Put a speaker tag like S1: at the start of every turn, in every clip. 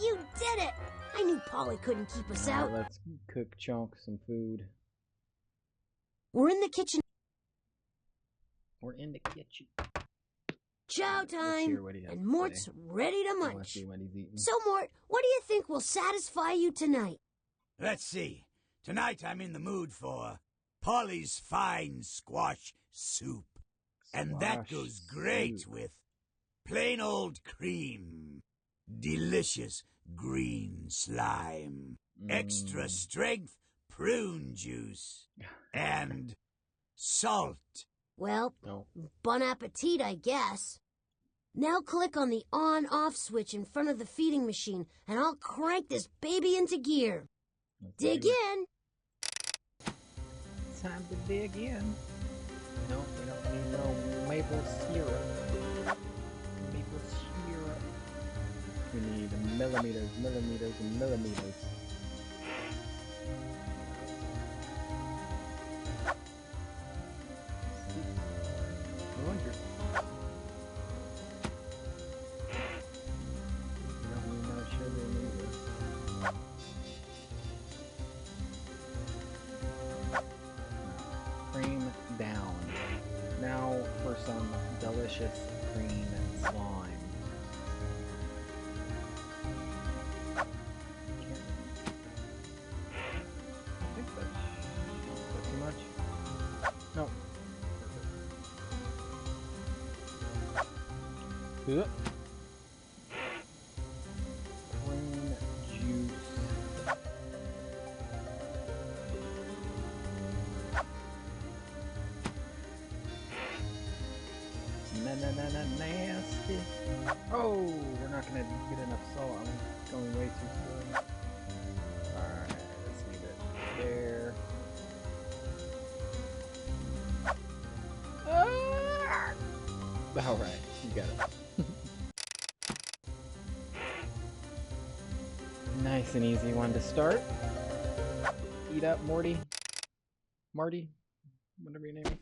S1: You did it! I knew Polly couldn't keep us out.
S2: Let's cook Chunk some food.
S1: We're in the kitchen.
S2: We're in the kitchen.
S1: Chow
S2: Let's
S1: time,
S2: hear what he has
S1: and
S2: to
S1: Mort's
S2: say.
S1: ready to
S2: I want to
S1: munch.
S2: see what he's eating.
S1: So, Mort, what do you think will satisfy you tonight?
S3: Let's see. Tonight I'm in the mood for Polly's fine squash soup. And that
S2: Squash
S3: goes great
S2: soup.
S3: with plain old cream, delicious green slime, extra strength prune juice, and salt.
S1: Well,
S2: No.
S1: bon appetit, I guess. Now click on the on-off switch in front of the feeding machine, and I'll crank this baby into gear.
S2: Let's
S1: Dig
S2: do it.
S1: in.
S2: Time to dig in. No, we don't need no maple syrup. Maple syrup. We need millimeters, millimeters, and millimeters. I wonder. We don't need no sugar either. Cream down. Now for some delicious green slime. I think that's too much. No. Good. Green juice. Nasty. Oh, we're not gonna get enough salt. I'm going way too slow. Alright, let's leave it there. Alright, you got it. Nice and easy one to start. Eat up, Morty. Marty. Whatever your name is.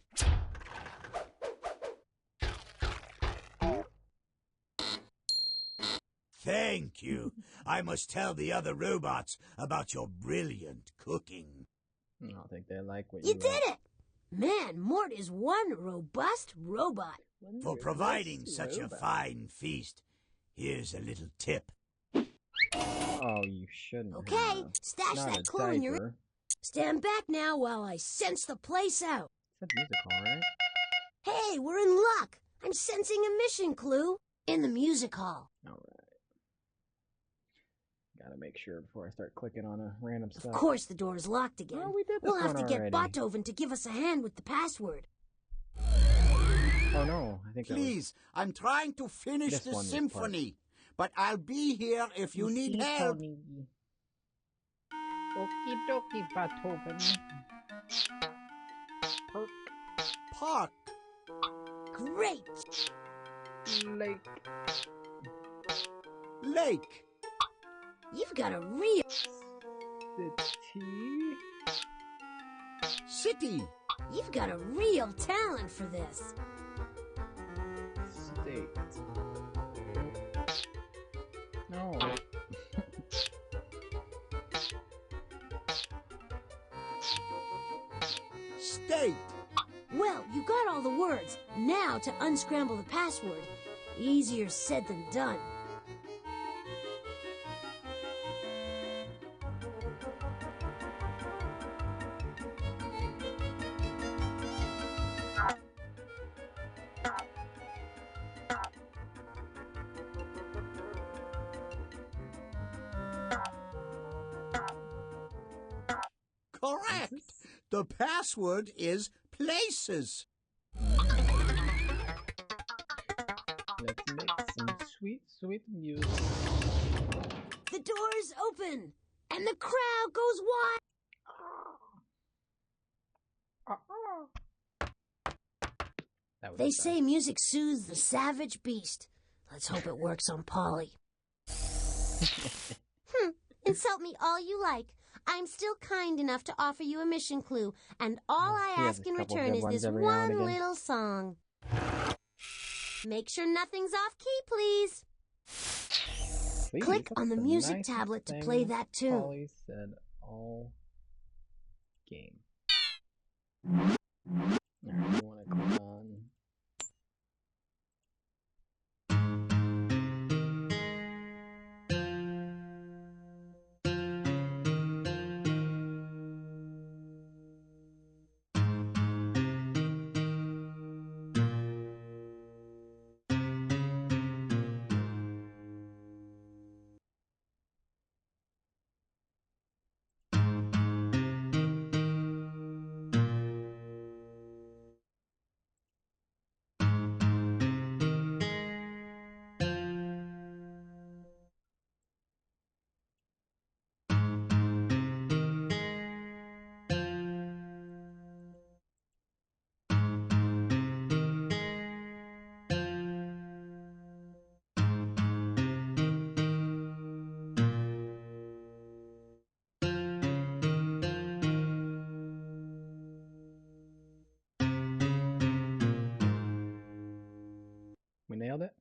S3: Thank you. I must tell the other robots about your brilliant cooking.
S2: I don't think they like what
S1: You did it! Man, Mort is one robust robot.
S3: For providing such a fine feast, here's a little tip.
S2: Oh, you shouldn't.
S1: Okay,
S2: have.
S1: stash
S2: Not
S1: that
S2: a
S1: clue in your...
S2: diaper.
S1: Stand back now while I sense the place out.
S2: It's a music hall, right?
S1: Hey, we're in luck. I'm sensing a mission clue in the music hall.
S2: Alright. Gotta make sure before I start clicking on a random
S1: Of
S2: stuff.
S1: course the door is locked again.
S2: Oh, we did this
S1: We'll have
S2: one
S1: to get
S2: already.
S1: Beethoven to give us a hand with the password.
S2: Oh no, I think that was...
S3: Please, I'm trying to finish
S2: This
S3: the
S2: one was
S3: symphony, but I'll be here if you need help.
S2: Okie dokie, Beethoven.
S3: Park.
S1: Great!
S2: Lake.
S3: Lake.
S1: You've got a real...
S2: City.
S3: City.
S1: You've got a real talent for this.
S2: State. No.
S3: State.
S1: Well, you got all the words. Now to unscramble the password. Easier said than done.
S3: Correct. The password is places.
S2: Let's make some sweet, sweet music.
S1: The door's open, and the crowd goes wild.
S2: That was
S1: They
S2: the
S1: say music soothes the savage beast. Let's hope it works on Polly. Insult me all you like. I'm still kind enough to offer you a mission clue, and all I
S2: He has
S1: ask
S2: a
S1: in
S2: couple
S1: return
S2: good
S1: is
S2: ones
S1: this
S2: every now and
S1: one
S2: again.
S1: little song. Make sure nothing's off key, please.
S2: Please,
S4: Click on the
S2: that's
S4: music
S2: nicest
S4: tablet to
S2: thing
S4: play that tune.
S2: Polly said all game. Alright, we want to click on. We nailed it?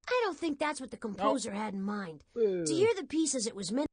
S1: I don't think that's what the composer had in mind.
S2: Boo.
S1: To hear the piece as it was meant.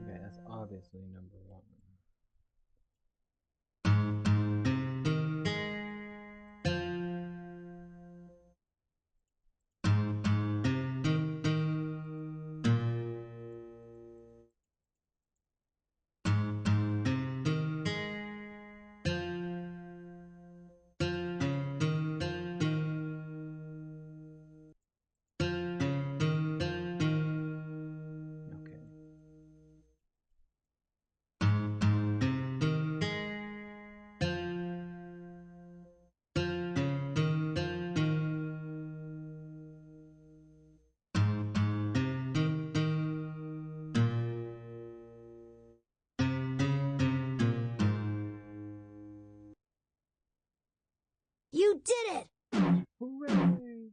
S2: Okay, that's obviously number one. Okay.
S1: You did it!
S2: Hooray!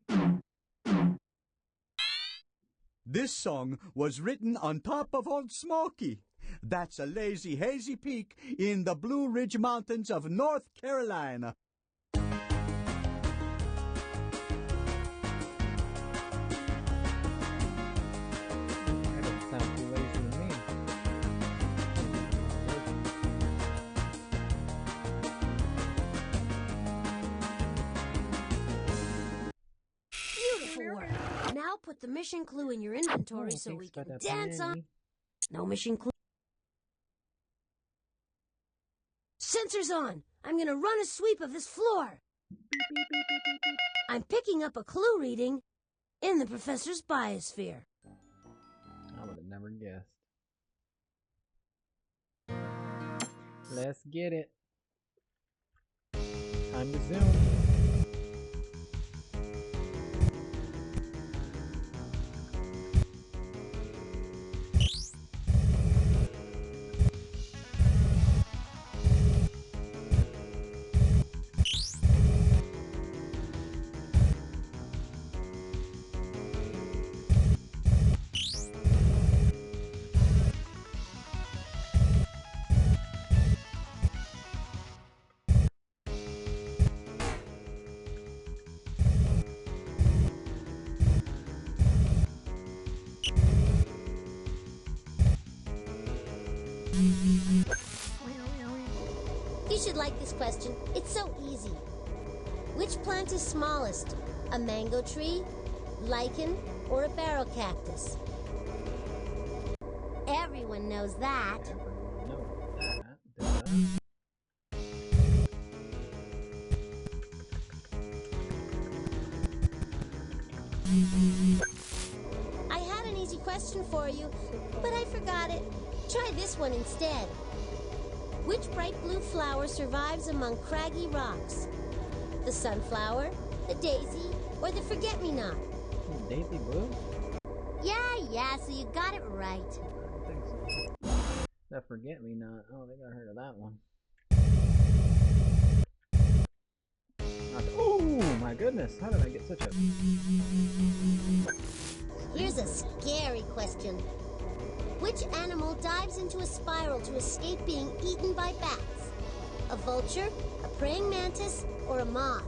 S3: This song was written on top of Old Smoky. That's a lazy, hazy peak in the Blue Ridge Mountains of North Carolina.
S2: That doesn't sound too lazy to me.
S1: Beautiful work. Now put the mission clue in your inventory so we can dance on. No mission clue. Sensors on. I'm gonna run a sweep of this floor. I'm picking up a clue reading in the professor's biosphere.
S2: I would have never guessed. Let's get it. Time to zoom.
S1: You should like this question. It's so easy. Which plant is smallest? A mango tree, lichen, or a barrel cactus? Everyone knows that.
S2: Everyone knows that. Duh.
S1: I had an easy question for you, but I forgot it. Try this one instead. Which bright blue flower survives among craggy rocks? The sunflower, the daisy, or the forget-me-not?
S2: Daisy blue?
S1: Yeah, so you got it right.
S2: I don't think so. That forget-me-not. I don't think I heard of that one. Oh my goodness, how did I get such a...
S1: Here's a scary question. Which animal dives into a spiral to escape being eaten by bats? A vulture, a praying mantis, or a moth?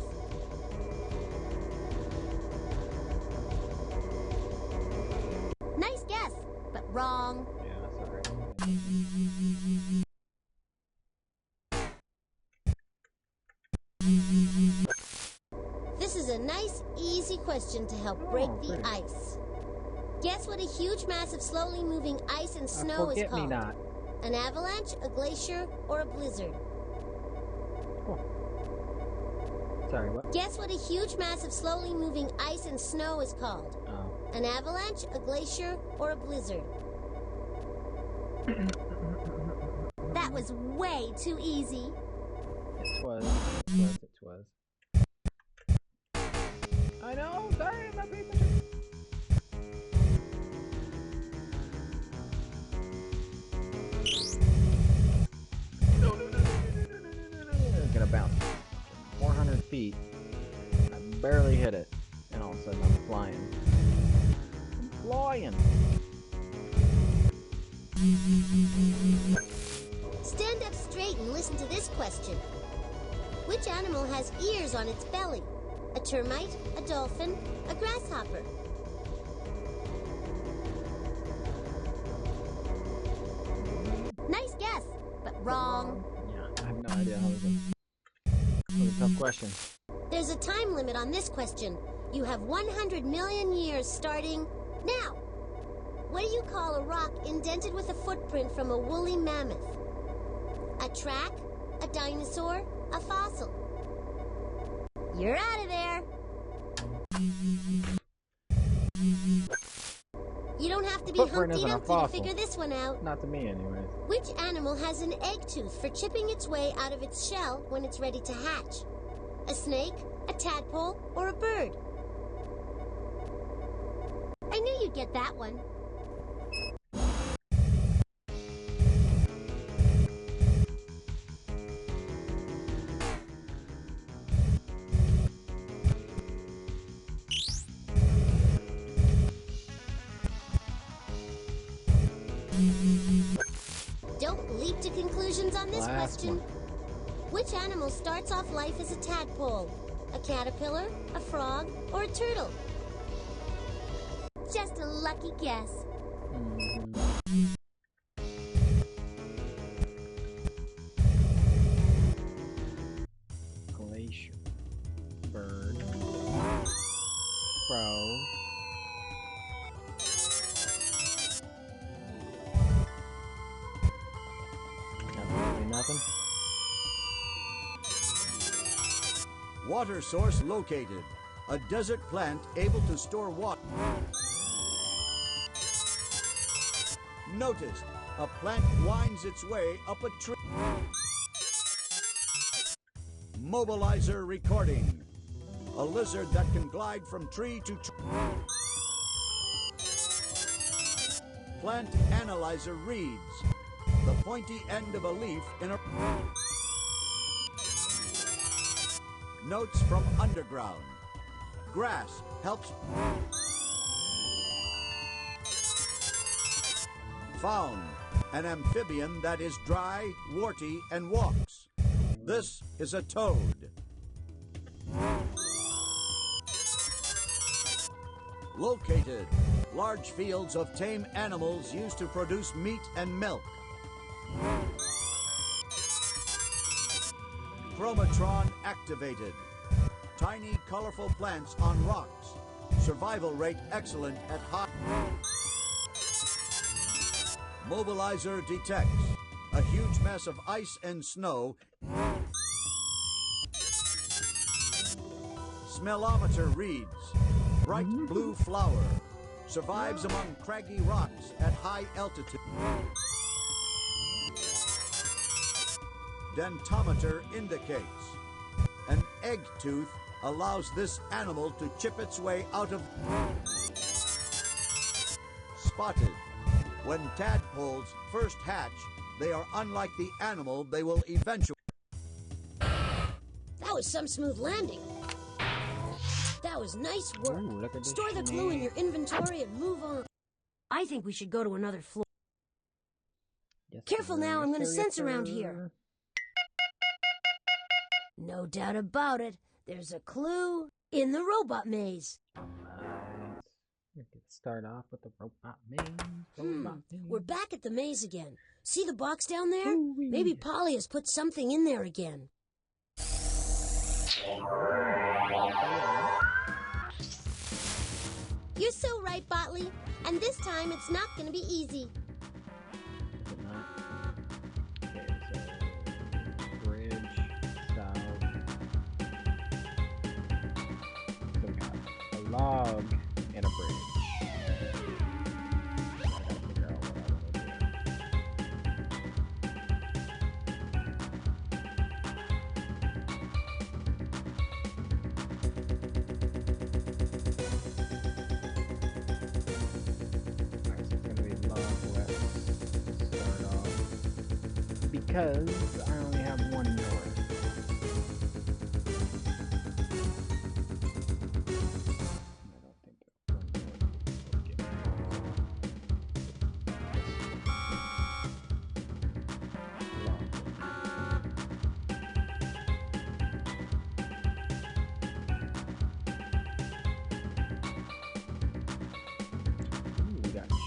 S1: Nice guess, but wrong.
S2: Yeah, that's alright.
S1: This is a nice, easy question to help break the
S2: pretty.
S1: ice. Guess what a huge mass of slowly moving ice and snow is called?
S2: Forget-me-not.
S1: An avalanche, a glacier, or a blizzard?
S2: Sorry, what?
S1: Guess what a huge mass of slowly moving ice and snow is called?
S2: Oh.
S1: An avalanche, a glacier, or a blizzard? That was way too easy.
S2: It was. I know, sorry, I'm not paying attention. No. It's gonna bounce 400 feet. I barely hit it, and all of a sudden I'm flying.
S1: Stand up straight and listen to this question. Which animal has ears on its belly? A termite, a dolphin, a grasshopper? Nice guess, but wrong.
S2: Yeah, I have no idea how that was a tough question.
S1: There's a time limit on this question. You have 100 million years starting now. What do you call a rock indented with a footprint from a woolly mammoth? A track, a dinosaur, a fossil? You're out of there. You don't have to be
S2: Footprint
S1: Humpty
S2: isn't a
S1: Dumpty to
S2: fossil.
S1: figure this one out.
S2: Not to me, anyways.
S1: Which animal has an egg tooth for chipping its way out of its shell when it's ready to hatch? A snake, a tadpole, or a bird? I knew you'd get that one. Don't leap to conclusions on this
S2: Last
S1: question.
S2: one.
S1: Which animal starts off life as a tadpole? A caterpillar, a frog, or a turtle? Just a lucky guess.
S2: Glacier. Bird. Crow. Absolutely nothing.
S3: Water source located. A desert plant able to store water. Noticed. A plant winds its way up a tree. Mobilizer recording. A lizard that can glide from tree to tree. Plant analyzer reads. The pointy end of a leaf in a... Notes from underground. Grass helps... Found. An amphibian that is dry, warty, and walks. This is a toad. Located. Large fields of tame animals used to produce meat and milk. Chromatron activated. Tiny, colorful plants on rocks. Survival rate excellent at high. Mobilizer detects. A huge mass of ice and snow. Smellometer reads. bright blue flower. Survives among craggy rocks at high altitude. Dentometer indicates. An egg tooth allows this animal to chip its way out of. Spotted. When tadpoles first hatch, they are unlike the animal they will eventually.
S1: That was some smooth landing. That was nice work.
S2: Ooh, look at this
S1: Store the clue in your inventory and move on. I think we should go to another floor.
S2: Yes,
S1: Careful
S2: sir.
S1: now, I'm going to
S2: Yes,
S1: sense
S2: sir.
S1: around here. No doubt about it. There's a clue in the robot maze.
S2: Alright. Let's start off with the robot maze.
S1: We're back at the maze again. See the box down there?
S2: Ooh-wee.
S1: Maybe Polly has put something in there again. You're so right, Botley. And this time it's not going to be easy.
S2: Is it not? Okay, so bridge, south. So we got a log and a bridge. So I gotta figure out what I want to do. Alright, so it's gonna be log west to start off. Because I only have one north. I don't think that one north will get Ooh, we got shots.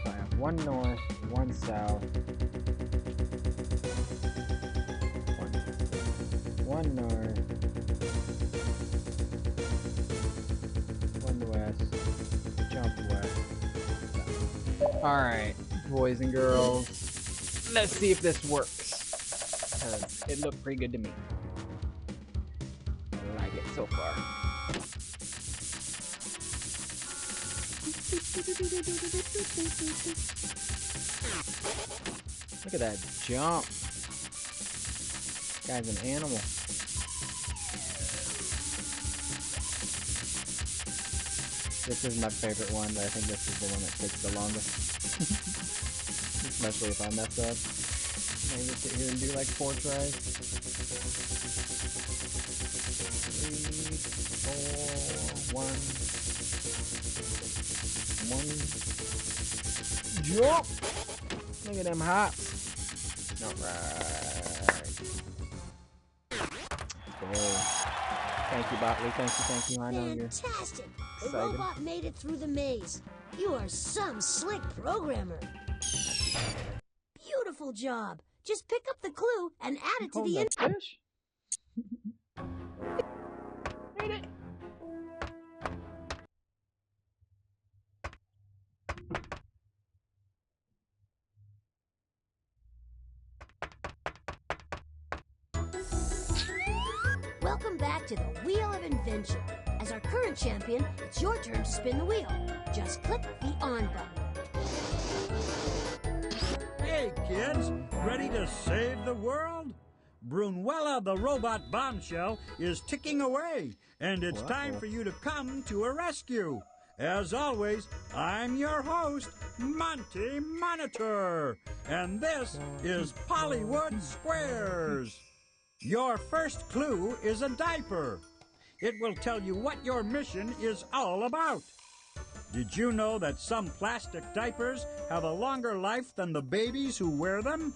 S2: So I have one north, one south, one north, one west, jump west. Alright, boys and girls, let's see if this works. Because it looked pretty good to me. I like it so far. Look at that jump. Guy's an animal. This is my favorite one, but I think this is the one that takes the longest. Especially if I mess up. Maybe sit here and do like 4 tries. 3, 4, 1. Jump! Look at them hops. Alright. Okay. Thank you, Botley. Thank you. I know you're
S1: Fantastic! The
S2: excited.
S1: robot made it through the maze. You are some slick programmer. Beautiful job. Just pick up the clue and add it to
S2: Holding
S1: the
S2: that fish? Made it.
S1: Welcome back to the Wheel of Invention. As our current champion, it's your turn to spin the wheel. Just click the on button.
S5: Hey, kids, ready to save the world? Brunuela the robot bombshell is ticking away, and it's time for you to come to her rescue. As always, I'm your host, Monty Monitor, and this is Pollywood Squares. Your first clue is a diaper. It will tell you what your mission is all about. Did you know that some plastic diapers have a longer life than the babies who wear them?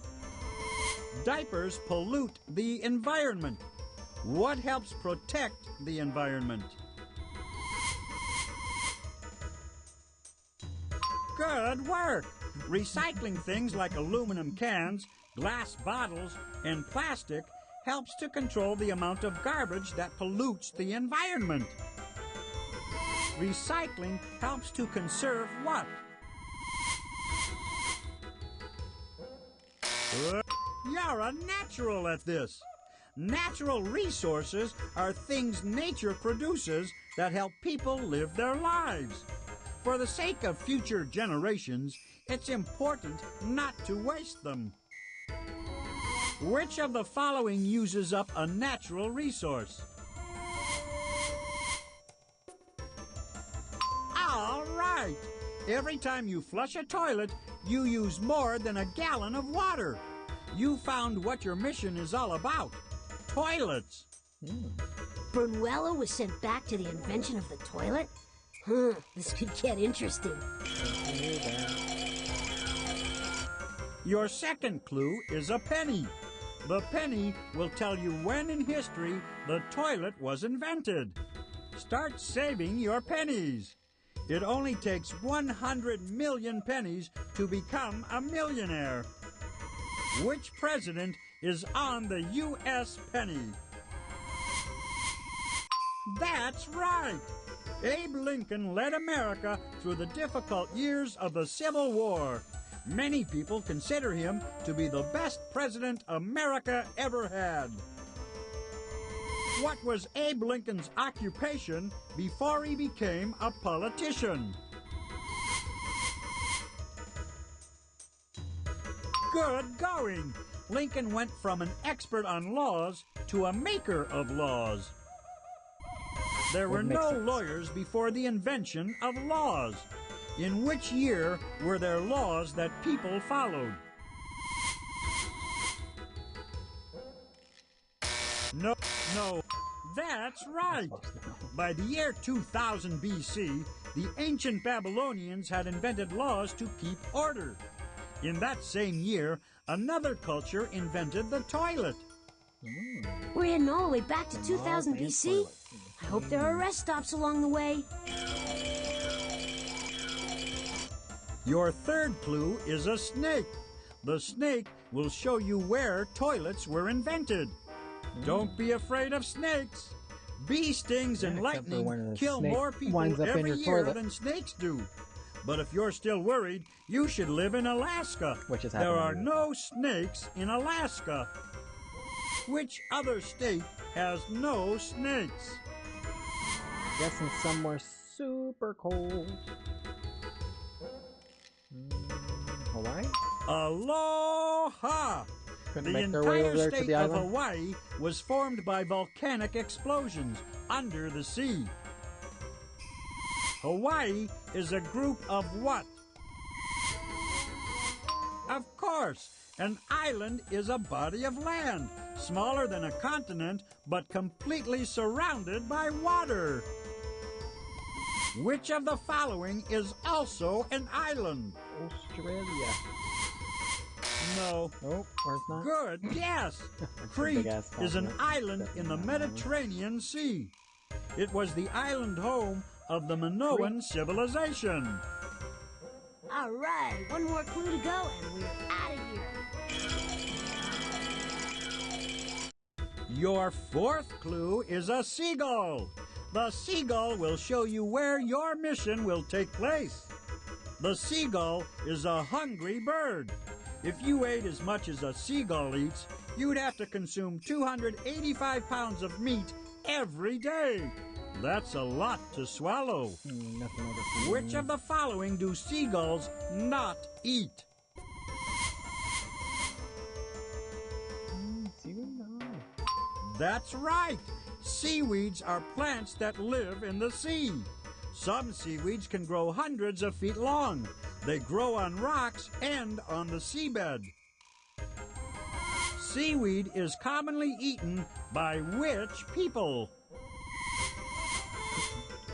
S5: Diapers pollute the environment. What helps protect the environment? Good work! Recycling things like aluminum cans, glass bottles, and plastic helps to control the amount of garbage that pollutes the environment. Recycling helps to conserve what? You're a natural at this. Natural resources are things nature produces that help people live their lives. For the sake of future generations, it's important not to waste them. Which of the following uses up a natural resource? All right. Every time you flush a toilet, you use more than a gallon of water. You found what your mission is all about. Toilets.
S1: Brunuela was sent back to the invention of the toilet? This could get interesting.
S5: Your second clue is a penny. The penny will tell you when in history the toilet was invented. Start saving your pennies. It only takes 100 million pennies to become a millionaire. Which president is on the U.S. penny? That's right! Abe Lincoln led America through the difficult years of the Civil War. Many people consider him to be the best president America ever had. What was Abe Lincoln's occupation before he became a politician? Good going! Lincoln went from an expert on laws to a maker of laws. There were no lawyers before the invention of laws. In which year were there laws that people followed? No, that's right. By the year 2000 BC, the ancient Babylonians had invented laws to keep order. In that same year, another culture invented the toilet.
S1: We're heading all the way back to 2000 BC. I hope there are rest stops along the way.
S5: Your third clue is a snake. The snake will show you where toilets were invented. Don't be afraid of snakes. Bee stings and lightning kill more people every year than snakes do. But if you're still worried, you should live in Alaska. There are no snakes in Alaska. Which other state has no snakes?
S2: Guessing somewhere super cold. Hawaii?
S5: Aloha!
S2: Couldn't
S5: The
S2: make their way over
S5: entire
S2: there to
S5: state
S2: the
S5: of
S2: island?
S5: Hawaii was formed by volcanic explosions under the sea. Hawaii is a group of what? Of course, an island is a body of land, smaller than a continent, but completely surrounded by water. Which of the following is also an island?
S2: Australia.
S5: No.
S2: Nope, where's not?
S5: Good, yes. Crete is an island in the Mediterranean Sea. It was the island home of the Minoan civilization.
S1: All right, one more clue to go and we're out of here.
S5: Your fourth clue is a seagull. The seagull will show you where your mission will take place. The seagull is a hungry bird. If you ate as much as a seagull eats, you'd have to consume 285 pounds of meat every day. That's a lot to swallow. Which of the following do seagulls not eat? That's right. Seaweeds are plants that live in the sea. Some seaweeds can grow hundreds of feet long. They grow on rocks and on the seabed. Seaweed is commonly eaten by which people?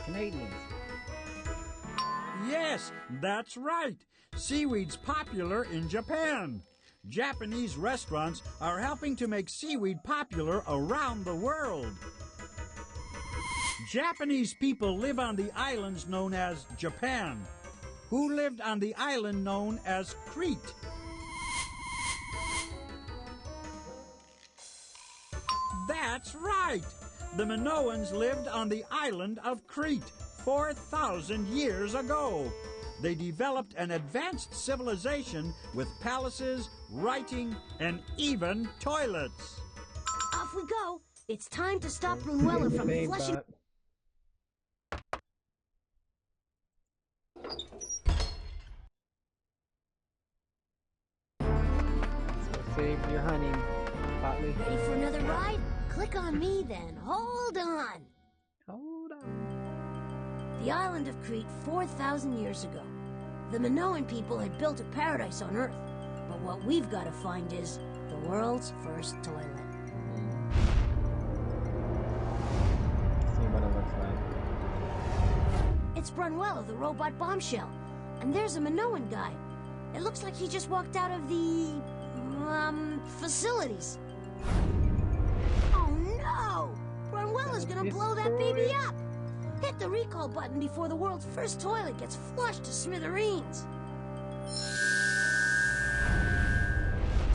S2: Canadians.
S5: Yes, that's right. Seaweed's popular in Japan. Japanese restaurants are helping to make seaweed popular around the world. Japanese people live on the islands known as Japan. Who lived on the island known as Crete? That's right! The Minoans lived on the island of Crete 4,000 years ago. They developed an advanced civilization with palaces, writing, and even toilets.
S1: Off we go. It's time to stop Brunuela from flushing.
S2: Save your honey, Potley.
S1: Ready for another ride? Click on me then. Hold on.
S2: Hold on.
S1: The island of Crete 4,000 years ago. The Minoan people had built a paradise on Earth. But what we've got to find is the world's first toilet.
S2: See what it looks like.
S1: It's Brunuela, the robot bombshell. And there's a Minoan guy. It looks like he just walked out of the... facilities. Oh no! Brunuela's gonna blow that baby up! Hit the recall button before the world's first toilet gets flushed to smithereens.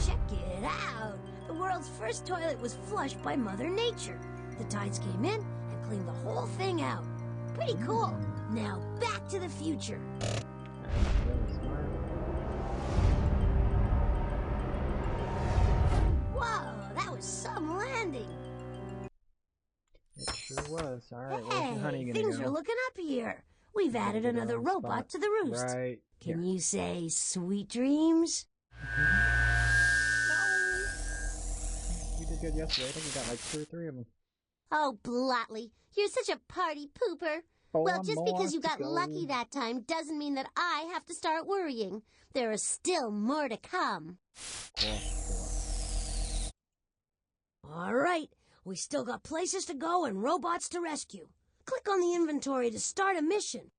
S1: Check it out! The world's first toilet was flushed by Mother Nature. The tides came in and cleaned the whole thing out. Pretty cool. Now back to the future.
S2: That's really smart.
S1: Whoa, that was some landing.
S2: It sure was. All right, where's your honey
S1: Hey,
S2: gonna
S1: things
S2: go?
S1: are looking up here. We've added
S2: Get her
S1: another
S2: on
S1: robot
S2: spot.
S1: to the roost.
S2: Right.
S1: Can
S2: here.
S1: you say sweet dreams?
S2: We did good yesterday. I think we got like 2 or 3 of them.
S1: Oh, Blotley, you're such a party pooper. Well, just because you got lucky that time doesn't mean that I have to start worrying. There is still more to come.
S2: Cool.
S1: All right, we still got places to go and robots to rescue. Click on the inventory to start a mission.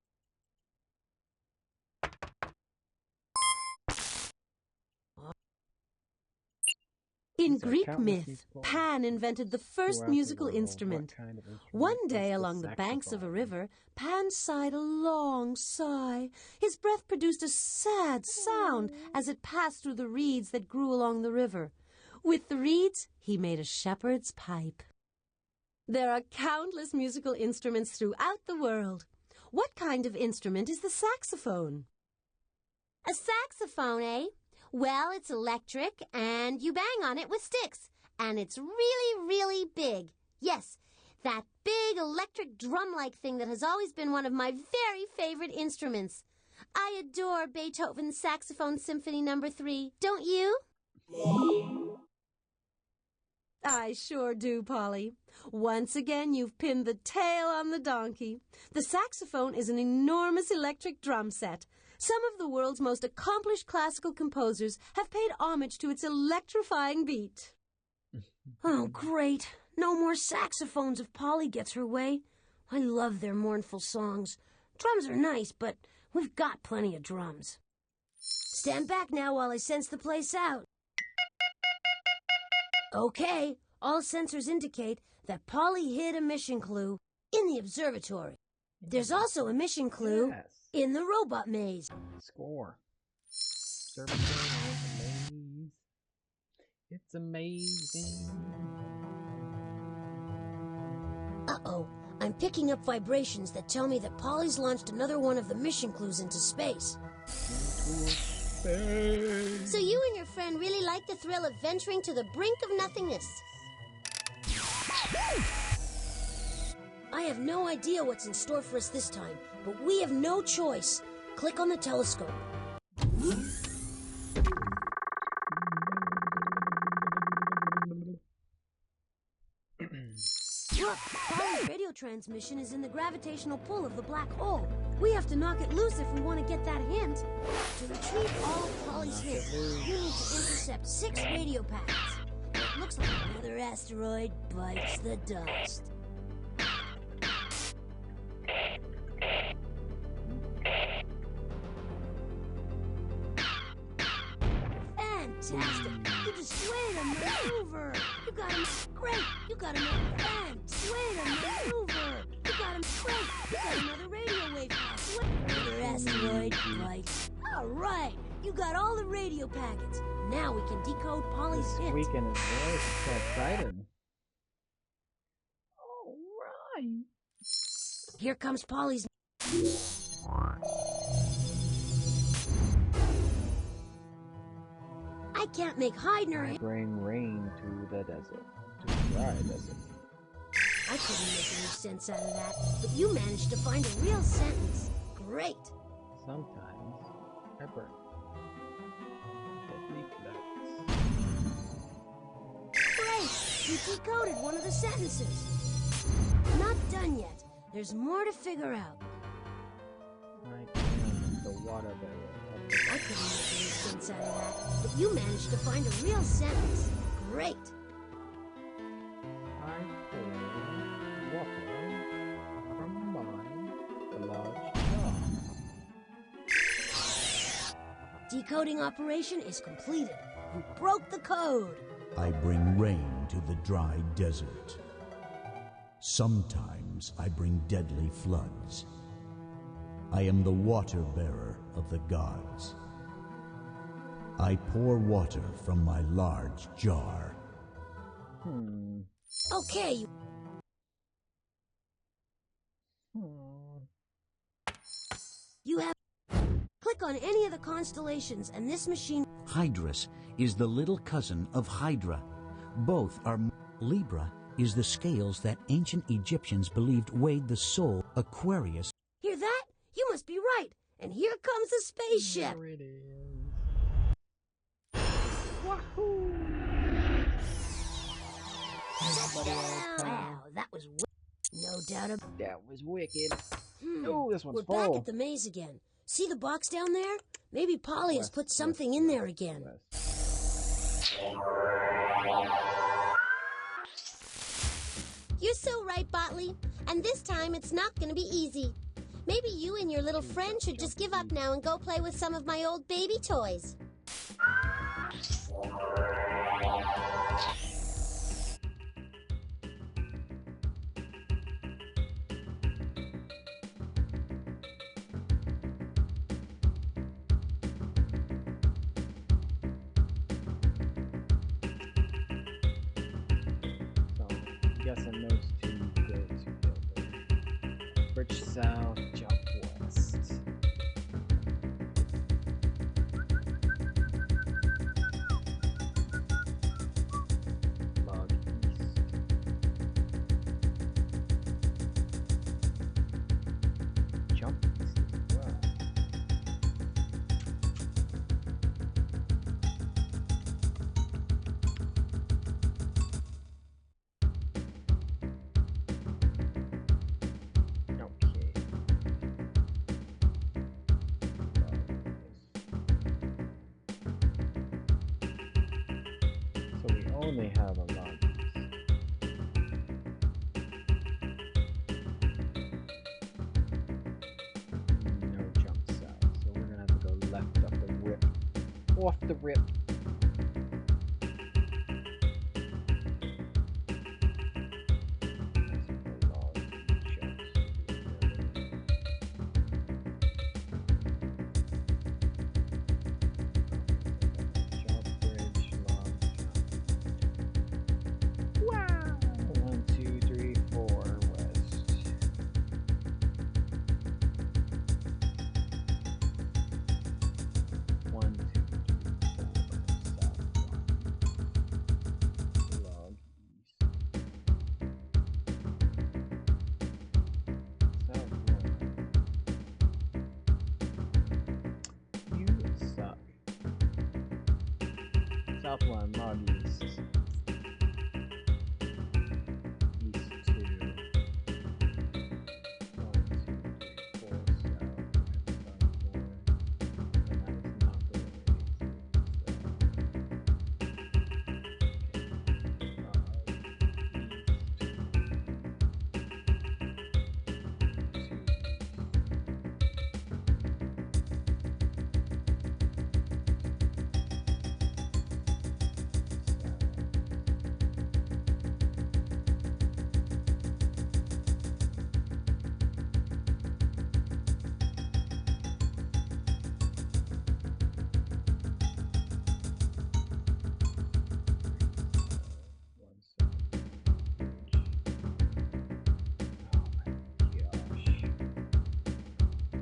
S4: In
S2: These are
S4: Greek
S2: countless
S4: myth,
S2: musical-
S4: Pan invented the first
S2: Throughout the
S4: musical
S2: world,
S4: instrument.
S2: what kind of instrument
S4: One
S2: is
S4: day
S2: the
S4: along the banks of a
S2: saxophone?
S4: river, Pan sighed a long sigh. His breath produced a sad sound as it passed through the reeds that grew along the river. With the reeds, he made a shepherd's pipe. There are countless musical instruments throughout the world. What kind of instrument is the saxophone?
S1: A saxophone, eh? Well, it's electric, and you bang on it with sticks. And it's really, really big. Yes, that big electric drum-like thing that has always been one of my very favorite instruments. I adore Beethoven's Saxophone Symphony No. 3, don't you?
S4: I sure do, Polly. Once again, you've pinned the tail on the donkey. The saxophone is an enormous electric drum set. Some of the world's most accomplished classical composers have paid homage to its electrifying beat.
S1: Oh, great. No more saxophones if Polly gets her way. I love their mournful songs. Drums are nice, but we've got plenty of drums. Stand back now while I sense the place out. Okay, all sensors indicate that Polly hid a mission clue in the observatory. There's also a mission clue
S2: Yes.
S1: in the robot maze.
S2: Score. Observatory is a maze. It's amazing.
S1: Uh-oh, I'm picking up vibrations that tell me that Polly's launched another one of the mission clues into space. So you and your friend really like the thrill of venturing to the brink of nothingness. I have no idea what's in store for us this time, but we have no choice. Click on the telescope. Look, Polly's radio
S4: transmission is in the gravitational pull of the black hole. We have to knock it loose if we want to get that hint. To retrieve all of Polly's hints, you need to intercept 6 radio packets. It looks like another asteroid bites the dust. Fantastic! You just way to maneuver! You got him great! You got another way to maneuver! You got him great! You got another radio wave pass! Another asteroid bite. Alright! You got all the radio packets. Now we can decode Polly's hint.
S2: Squeaking his voice. So excited.
S6: Alright.
S4: Here comes Polly's. I can't make Heidner.
S2: Bring rain to the desert. To the dry desert.
S4: I couldn't make any sense out of that, but you managed to find a real sentence. Great.
S2: Sometimes I burn. Deadly floods.
S4: Great! You decoded one of the sentences. Not done yet. There's more to figure out.
S2: I am the water bearer.
S4: I couldn't make any sense out of that, but you managed to find a real sentence. Great.
S2: I pour water from my large jar.
S4: Decoding operation is completed. You broke the code.
S3: I bring rain to the dry desert. Sometimes I bring deadly floods. I am the water bearer of the gods. I pour water from my large jar.
S4: Okay. You have... Click on any of the constellations and this machine...
S7: Hydrus is the little cousin of Hydra. Both are... Libra is the scales that ancient Egyptians believed weighed the soul. Aquarius...
S4: Hear that? You must be right. And here comes the spaceship.
S2: There it is.
S6: Wahoo!
S4: Wow, that was... No doubt about...
S2: That was wicked. Oh, this one's
S4: We're
S2: full.
S4: back at the maze again. See the box down there? Maybe Polly has put something in there again.
S1: You're so right, Botley. And this time it's not going to be easy. Maybe you and your little friend should just give up now and go play with some of my old baby toys.
S2: So, I'm guessing those two go together. Bridge south, jump west. Log east. Jump east as well. Okay. So we only have a log east. No jump south, so we're gonna have to go left up the rip. Off the rip. Wow! 1, 2, 3, 4 west. One, two, three, four, south one. Log east. South one. You suck. South one, log east. East 2.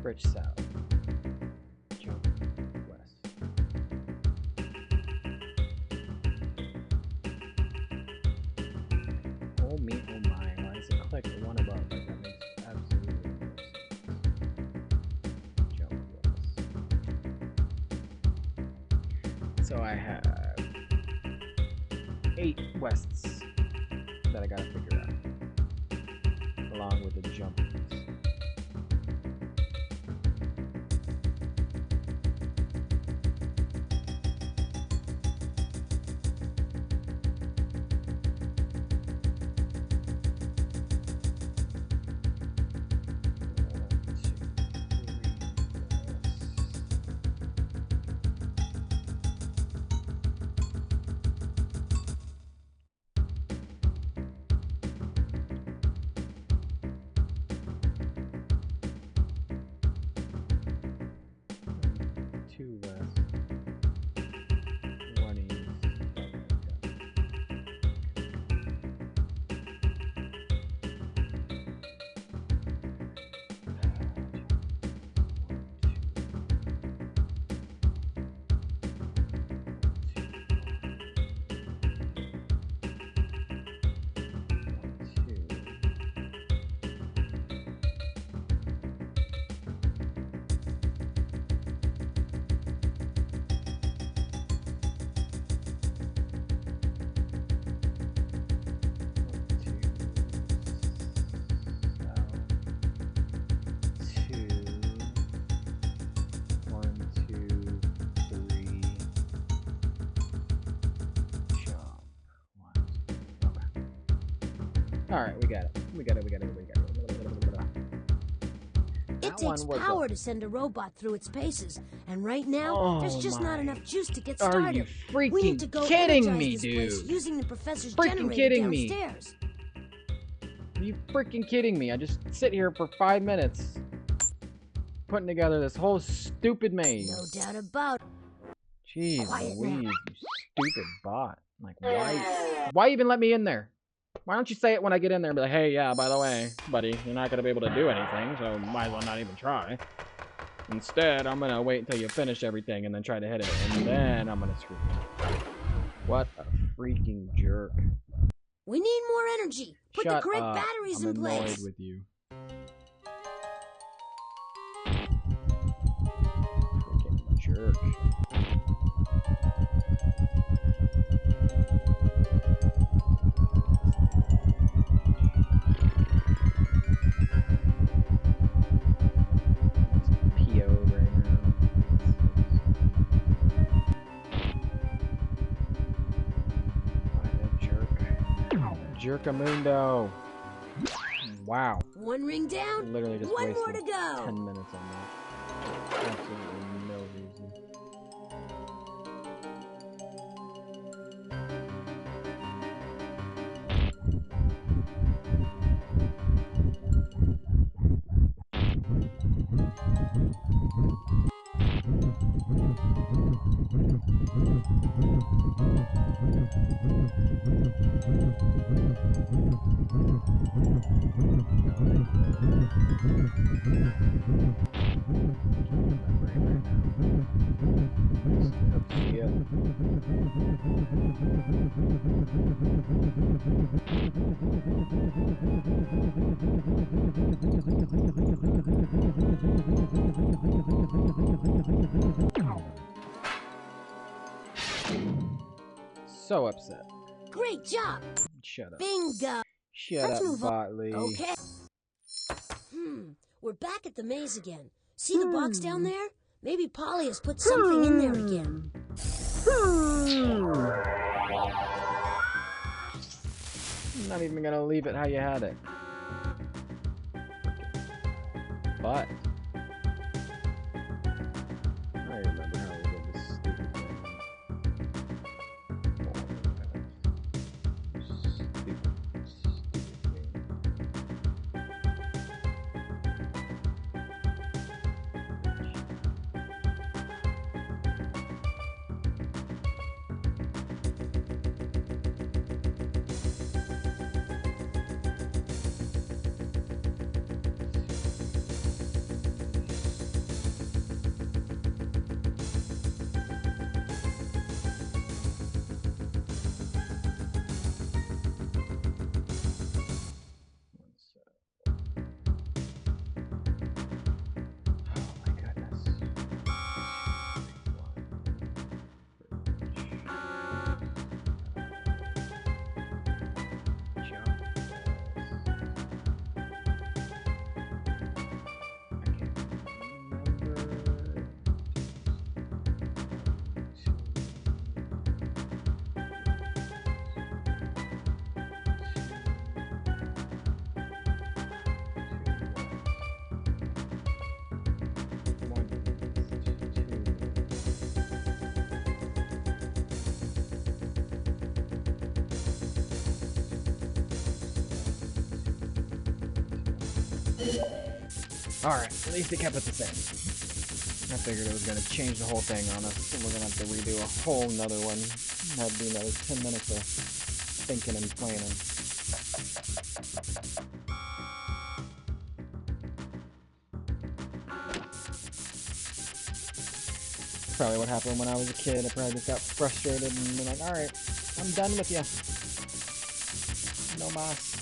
S2: Bridge south. Jump west. Oh me, oh my. Why does it click the one above? Like, that makes absolutely no sense. Jump west. So I have 8 wests that I gotta figure out, along with the jump east. Two west, 1 east. Alright, we got it. We got it.
S1: It takes power to send a robot through its paces, and right now, there's just not enough juice to get started.
S2: Are you freaking
S1: we need to go
S2: kidding me,
S1: energize this place
S2: dude?
S1: using the professor's
S2: Freaking
S1: generator
S2: kidding me.
S1: downstairs.
S2: Are you freaking kidding me? I just sit here for 5 minutes putting together this whole stupid maze.
S1: No doubt about it.
S2: Jeez
S1: Quiet
S2: Louise,
S1: now.
S2: you stupid bot. Like, why even let me in there? Why don't you say it when I get in there and be like, hey, yeah, by the way, buddy, you're not going to be able to do anything, so might as well not even try. Instead, I'm going to wait until you finish everything and then try to hit it, and then I'm going to screw you. What a freaking jerk.
S1: We need more energy. Put
S2: Shut
S1: the correct
S2: up.
S1: batteries
S2: I'm
S1: in
S2: annoyed
S1: place.
S2: with you. Freaking jerk. PO right now. What a jerk. Jerkamundo. Wow.
S1: One ring down,
S2: Literally just
S1: one
S2: wasted
S1: more to go.
S2: 10 minutes on that. Absolutely no reason. So upset.
S1: Great job.
S2: Shut up.
S1: Bingo.
S2: Shut
S1: Let's
S2: up,
S1: move on.
S2: Botley.
S1: Okay. We're back at the maze again. See the box down there? Maybe Polly has put something in there again.
S2: I'm not even gonna leave it how you had it. But I remember how we did this stupid thing. Stupid game. Alright, at least they kept it the same. I figured it was going to change the whole thing on us, and we're going to have to redo a whole nother one. That'd be another 10 minutes of thinking and planning. Probably what happened when I was a kid. I probably just got frustrated and been like, alright, I'm done with you. No mas.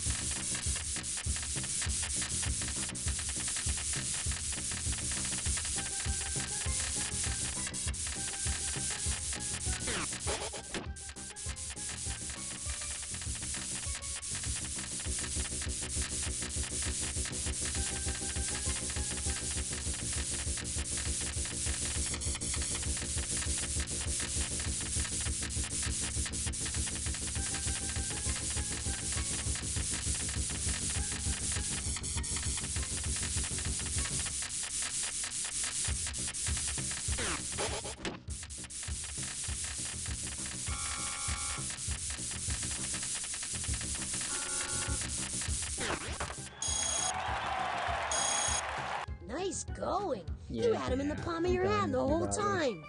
S1: Nice going.
S2: Yeah,
S1: You had him in the palm of your hand the whole time.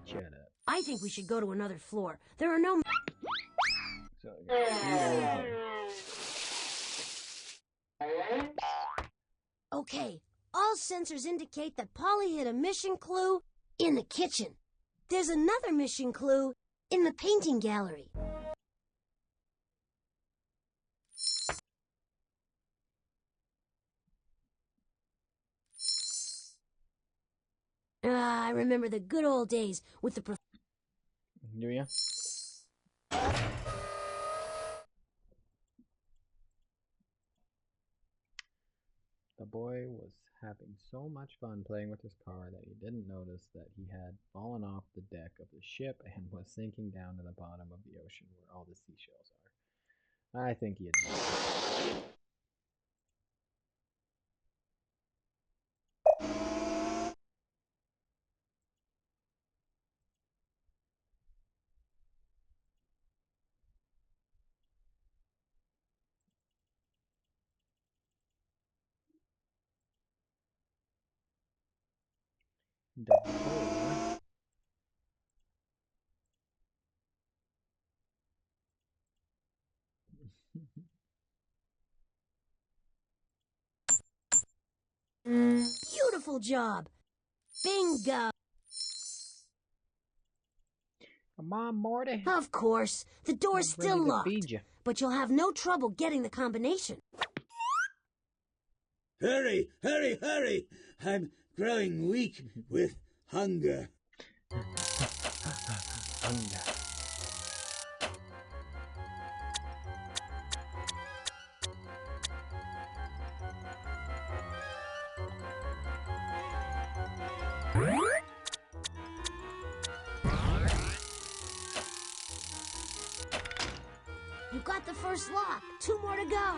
S2: Shut up.
S1: I think we should go to another floor. There are no...
S2: So, yeah.
S1: Okay, all sensors indicate that Polly hid a mission clue in the kitchen. There's another mission clue in the painting gallery. I remember the good old days with the...
S2: Do ya? The boy was having so much fun playing with his car that he didn't notice that he had fallen off the deck of the ship and was sinking down to the bottom of the ocean where all the seashells are. I think he admitted. The boy
S1: Beautiful job. Bingo.
S2: Come on, Morty.
S1: Of course, the door's
S2: I'm ready
S1: still
S2: to
S1: locked,
S2: feed you.
S1: but you'll have no trouble getting the combination.
S8: Hurry, hurry, hurry! I'm growing weak with hunger.
S1: You got the first lock. 2 more to go.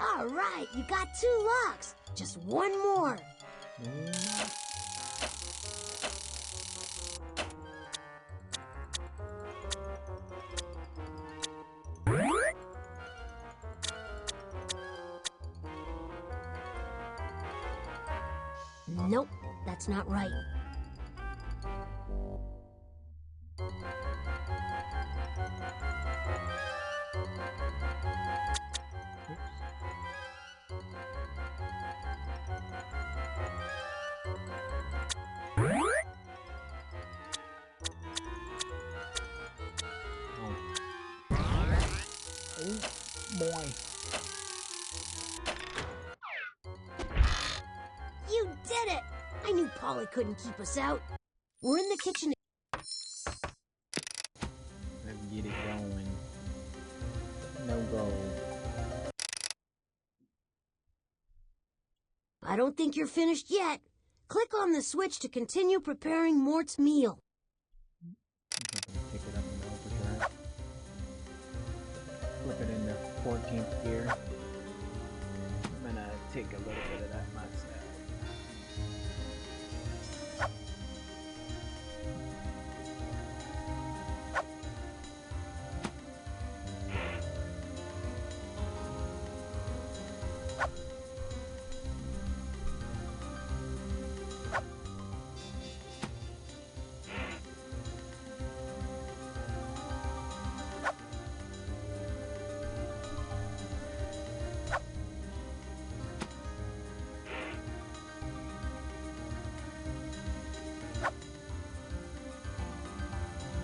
S1: All right, you got 2 locks. Just 1 more. Nope, that's not right.
S2: Oh boy.
S1: You did it! I knew Polly couldn't keep us out. We're in the kitchen.
S2: Let's get it going. No go.
S1: I don't think you're finished yet. Click on the switch to continue preparing Mort's meal.
S2: Pick it up in overdrive. Flip it into 14th gear. I'm take a little bit of that myself.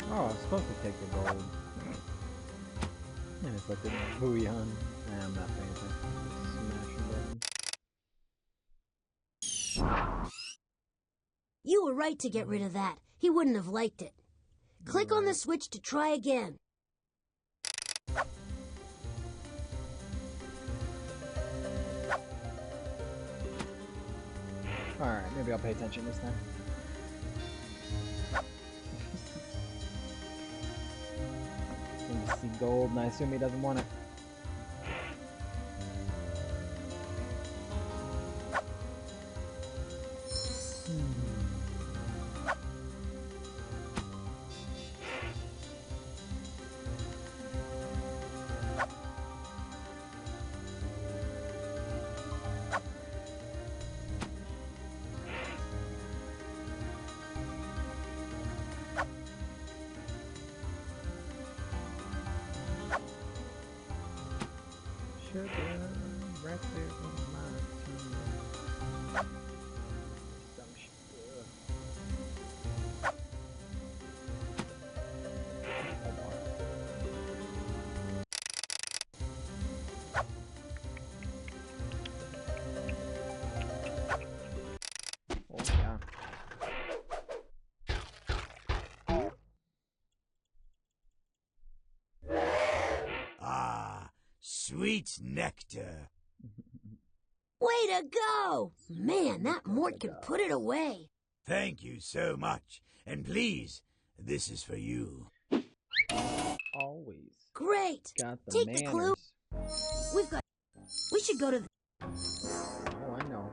S2: Oh, I was supposed to take the gold. And it's like the bouillon. Nah, I'm not paying attention. Smashing button.
S1: You were right to get rid of that. He wouldn't have liked it. Click on the switch to try again.
S2: Alright, maybe I'll pay attention this time. See gold, and I assume he doesn't want it. Right there on my tongue. Some sugar. Oh yeah.
S8: Ah, sweet nectar.
S1: Way to go! Man, that Mort can put it away.
S8: Thank you so much. And please, this is for you.
S2: Always.
S1: Great!
S2: Got the
S1: Take
S2: manners.
S1: the clue. We should go to the...
S2: Oh, I know.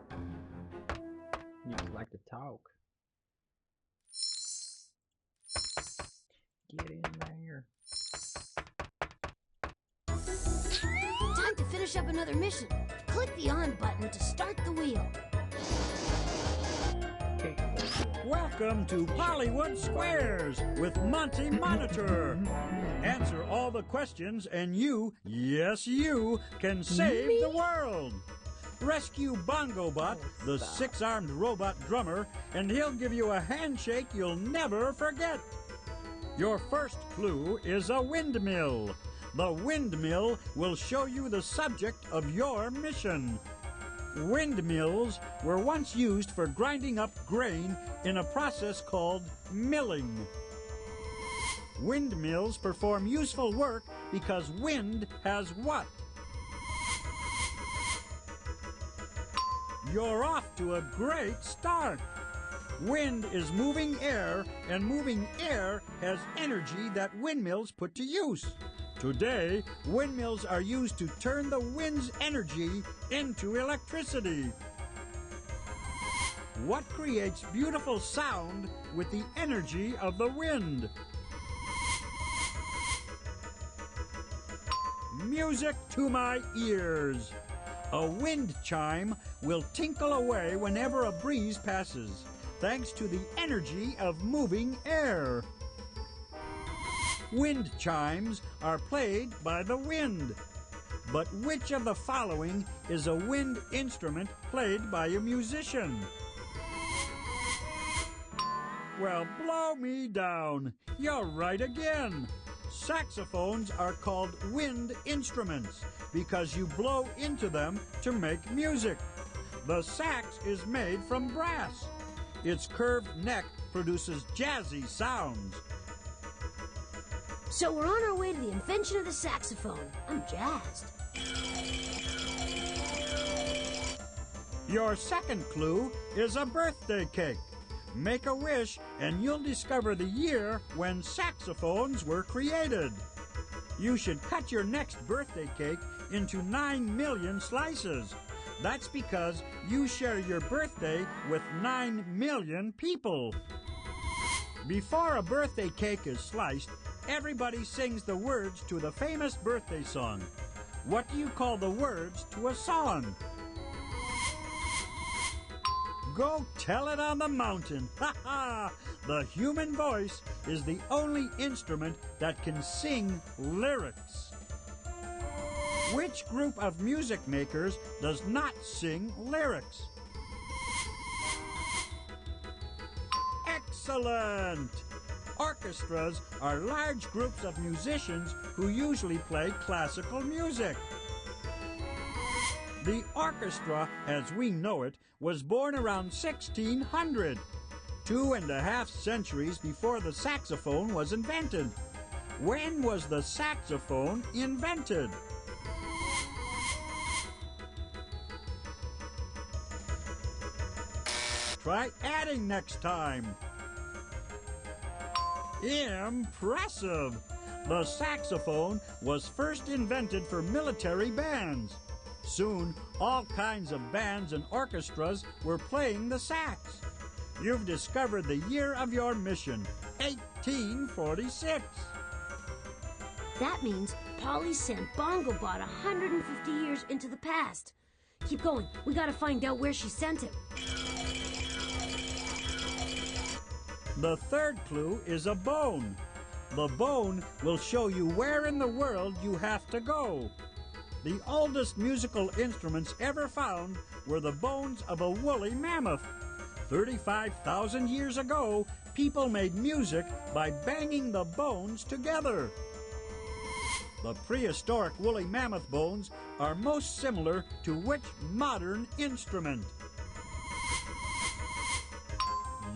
S2: You just like to talk. Get in there.
S1: Time to finish up another mission. Click the on button to start the wheel.
S2: Okay.
S5: Welcome to Pollywood Squares with Monty Monitor. Answer all the questions and you, yes you, can save the world. Rescue Bongobot, the six-armed robot drummer, and he'll give you a handshake you'll never forget. Your first clue is a windmill. The windmill will show you the subject of your mission. Windmills were once used for grinding up grain in a process called milling. Windmills perform useful work because wind has what? You're off to a great start. Wind is moving air, and moving air has energy that windmills put to use. Today, windmills are used to turn the wind's energy into electricity. What creates beautiful sound with the energy of the wind? Music to my ears. A wind chime will tinkle away whenever a breeze passes, thanks to the energy of moving air. Wind chimes are played by the wind. But which of the following is a wind instrument played by a musician? Well, blow me down. You're right again. Saxophones are called wind instruments because you blow into them to make music. The sax is made from brass. Its curved neck produces jazzy sounds.
S1: So we're on our way to the invention of the saxophone. I'm jazzed.
S5: Your second clue is a birthday cake. Make a wish and you'll discover the year when saxophones were created. You should cut your next birthday cake into 9 million slices. That's because you share your birthday with 9 million people. Before a birthday cake is sliced, everybody sings the words to the famous birthday song. What do you call the words to a song? Go tell it on the mountain. Ha ha! The human voice is the only instrument that can sing lyrics. Which group of music makers does not sing lyrics? Excellent! Orchestras are large groups of musicians who usually play classical music. The orchestra, as we know it, was born around 1600, 2.5 centuries before the saxophone was invented. When was the saxophone invented? Try adding next time. Impressive! The saxophone was first invented for military bands. Soon, all kinds of bands and orchestras were playing the sax. You've discovered the year of your mission, 1846.
S4: That means Polly sent Bongo Bot 150 years into the past. Keep going. We gotta find out where she sent it.
S5: The third clue is a bone. The bone will show you where in the world you have to go. The oldest musical instruments ever found were the bones of a woolly mammoth. 35,000 years ago, people made music by banging the bones together. The prehistoric woolly mammoth bones are most similar to which modern instrument?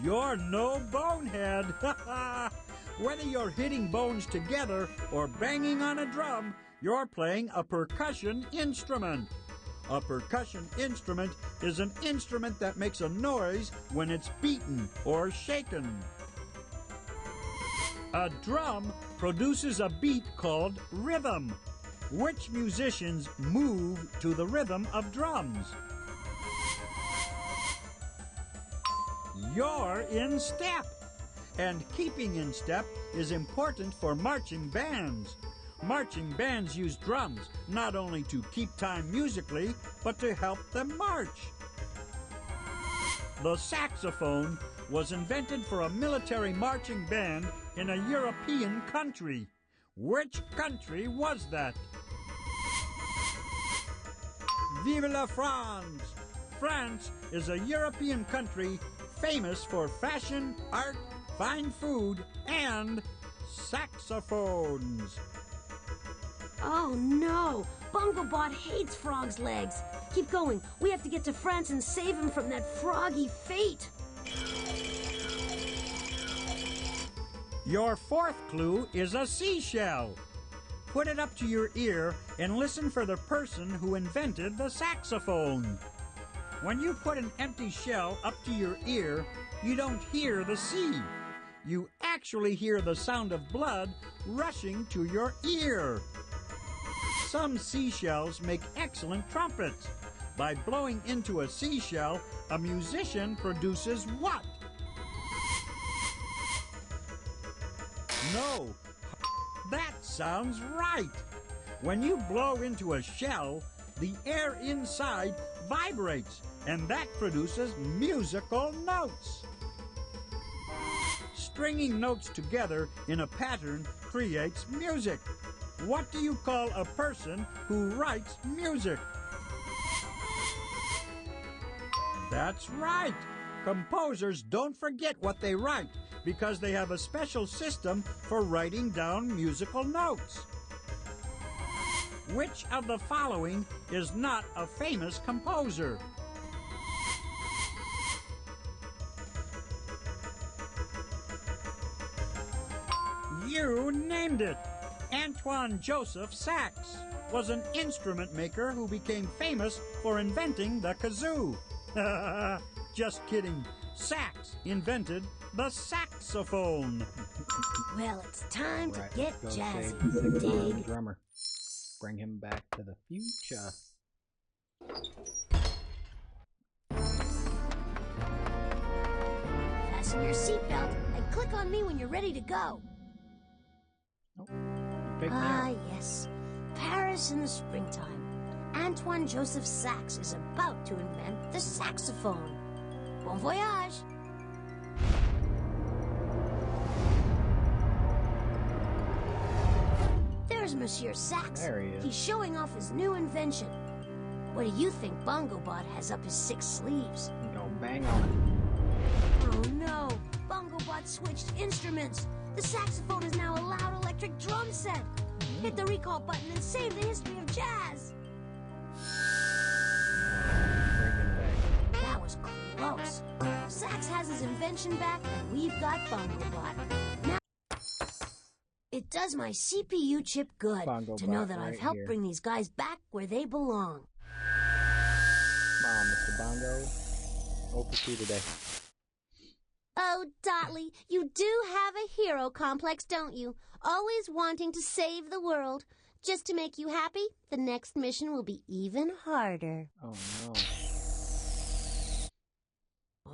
S5: You're no bonehead! Whether you're hitting bones together or banging on a drum, you're playing a percussion instrument. A percussion instrument is an instrument that makes a noise when it's beaten or shaken. A drum produces a beat called rhythm. Which musicians move to the rhythm of drums? You're in step. And keeping in step is important for marching bands. Marching bands use drums not only to keep time musically, but to help them march. The saxophone was invented for a military marching band in a European country. Which country was that? Vive la France! France is a European country famous for fashion, art, fine food, and saxophones.
S4: Oh no! Bongo Bot hates frogs' legs. Keep going. We have to get to France and save him from that froggy fate.
S5: Your fourth clue is a seashell. Put it up to your ear and listen for the person who invented the saxophone. When you put an empty shell up to your ear, you don't hear the sea. You actually hear the sound of blood rushing to your ear. Some seashells make excellent trumpets. By blowing into a seashell, a musician produces what? No, that sounds right. When you blow into a shell, the air inside vibrates, and that produces musical notes. Stringing notes together in a pattern creates music. What do you call a person who writes music? That's right. Composers don't forget what they write because they have a special system for writing down musical notes. Which of the following is not a famous composer? You named it! Antoine Joseph Sax was an instrument maker who became famous for inventing the kazoo. Just kidding. Sax invented the saxophone.
S4: Well, it's time to
S2: Right,
S4: get
S2: let's go save
S4: jazzy.
S2: the sick
S4: Dig.
S2: drummer. Bring him back to the future.
S1: fasten your seatbelt and click on me when you're ready to go.
S2: Oh, you picked me
S1: Ah,
S2: up.
S1: yes. Paris in the springtime. Antoine Joseph Sax is about to invent the saxophone. Bon voyage. There's Monsieur Sax.
S2: There he is.
S1: He's showing off his new invention. What do you think BongoBot has up his 6 sleeves?
S2: I'm gonna bang on it.
S1: Oh no! BongoBot switched instruments! The saxophone is now a loud electric drum set! Hit the recall button and save the history of jazz!
S2: Bring him back.
S1: That was close. Sax has his invention back, and we've got BongoBot. Now, it does my CPU chip good to know
S2: BongoBot
S1: that I've
S2: right
S1: helped
S2: here.
S1: bring these guys back where they belong.
S2: Come on, Mr. Bongo. Over to you today.
S1: Oh, Dotley, you do have a hero complex, don't you? Always wanting to save the world. Just to make you happy, the next mission will be even harder.
S2: Oh no.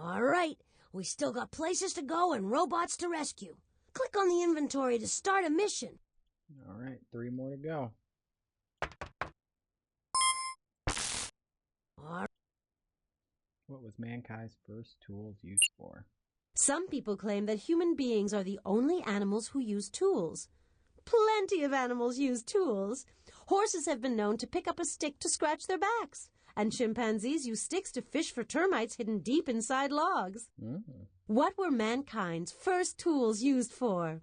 S1: All right, we still got places to go and robots to rescue. Click on the inventory to start a mission.
S2: All right, 3 more to go.
S1: All right.
S2: What was mankind's first tools used for?
S4: Some people claim that human beings are the only animals who use tools. Plenty of animals use tools. Horses have been known to pick up a stick to scratch their backs, and chimpanzees use sticks to fish for termites hidden deep inside logs. What were mankind's first tools used for?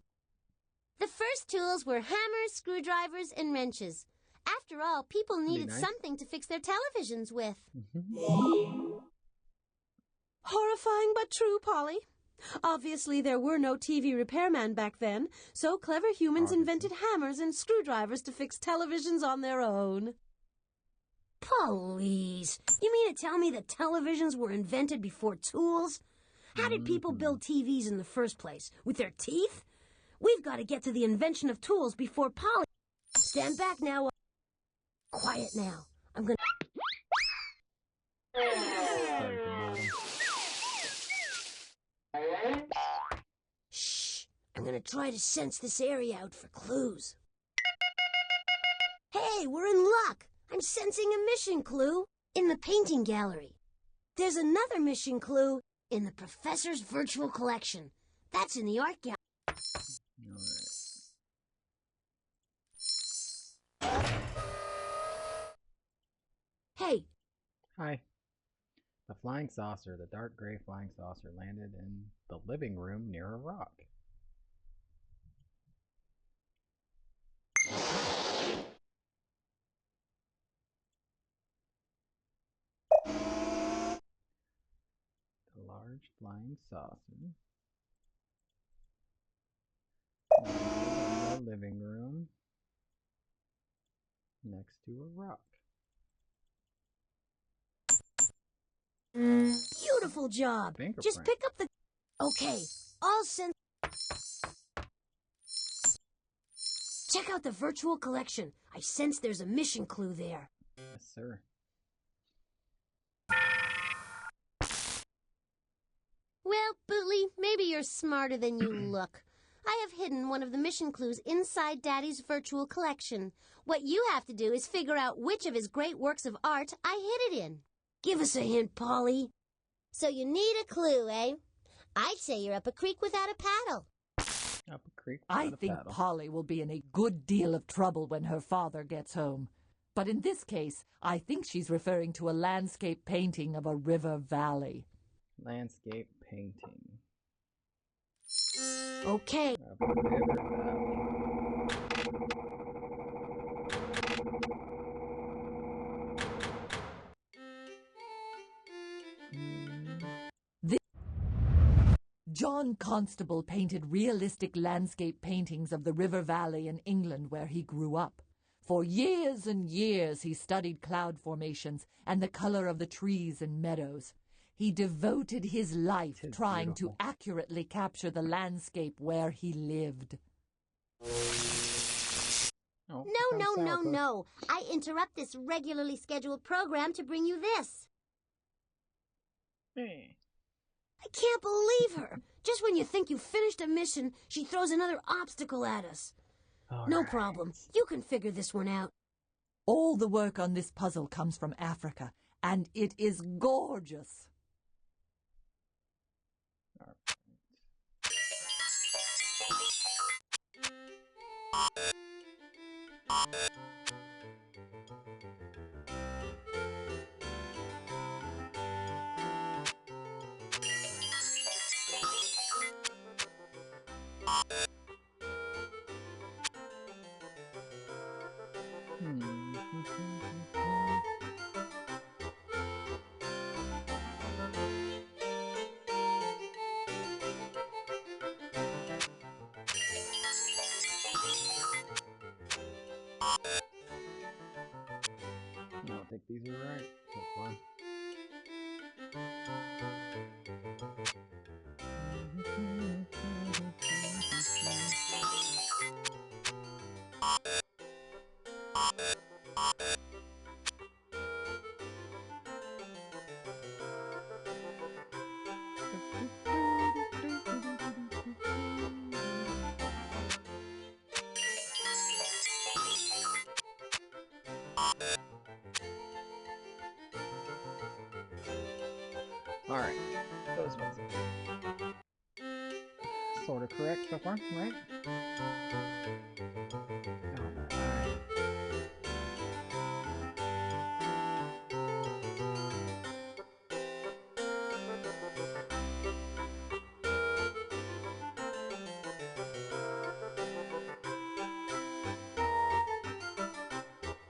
S1: The first tools were hammers, screwdrivers, and wrenches. After all, people needed
S2: nice.
S1: something to fix their televisions with.
S4: Horrifying but true, Polly. Obviously, there were no TV repairman back then, so clever humans invented hammers and screwdrivers to fix televisions on their own.
S1: Please. You mean to tell me that televisions were invented before tools? How did people build TVs in the first place? With their teeth? We've got to get to the invention of tools before Polly. Stand back now. Quiet now. I'm going to...
S2: Start at the bottom.
S1: Shh. I'm going to try to sense this area out for clues. Hey, we're in luck. I'm sensing a mission clue in the painting gallery. There's another mission clue in the professor's virtual collection. That's in the art gallery.
S2: All right.
S1: Hey,
S2: Hi. The flying saucer, the dark gray flying saucer, landed in the living room near a rock. The large flying saucer landed in the living room next to a rock.
S1: beautiful job. Just
S2: Fingerprint.
S1: pick up the... Okay, all sent... Check out the virtual collection. I sense there's a mission clue there.
S2: Yes, sir.
S1: Well, Bootley, maybe you're smarter than you look. I have hidden one of the mission clues inside Daddy's virtual collection. What you have to do is figure out which of his great works of art I hid it in. Give us a hint, Polly. So you need a clue, eh? I'd say you're up a creek without a paddle.
S2: Up a creek
S6: I
S2: without a
S6: think
S2: paddle.
S6: Polly will be in a good deal of trouble when her father gets home. But in this case, I think she's referring to a landscape painting of a river valley.
S2: Landscape painting
S1: Okay.
S2: of a river valley.
S6: John Constable painted realistic landscape paintings of the river valley in England where he grew up. For years and years he studied cloud formations and the color of the trees and meadows. He devoted his life
S2: Tis
S6: trying
S2: beautiful.
S6: to accurately capture the landscape where he lived.
S2: Oh,
S1: No. I interrupt this regularly scheduled program to bring you this.
S2: Hey.
S1: I can't believe her. Just when you think you've finished a mission, she throws another obstacle at us. No problem. You can figure this one out.
S6: All the work on this puzzle comes from Africa, and it is gorgeous.
S2: I don't think these are right so far. Alright, those ones sort of correct so far, right? Alright.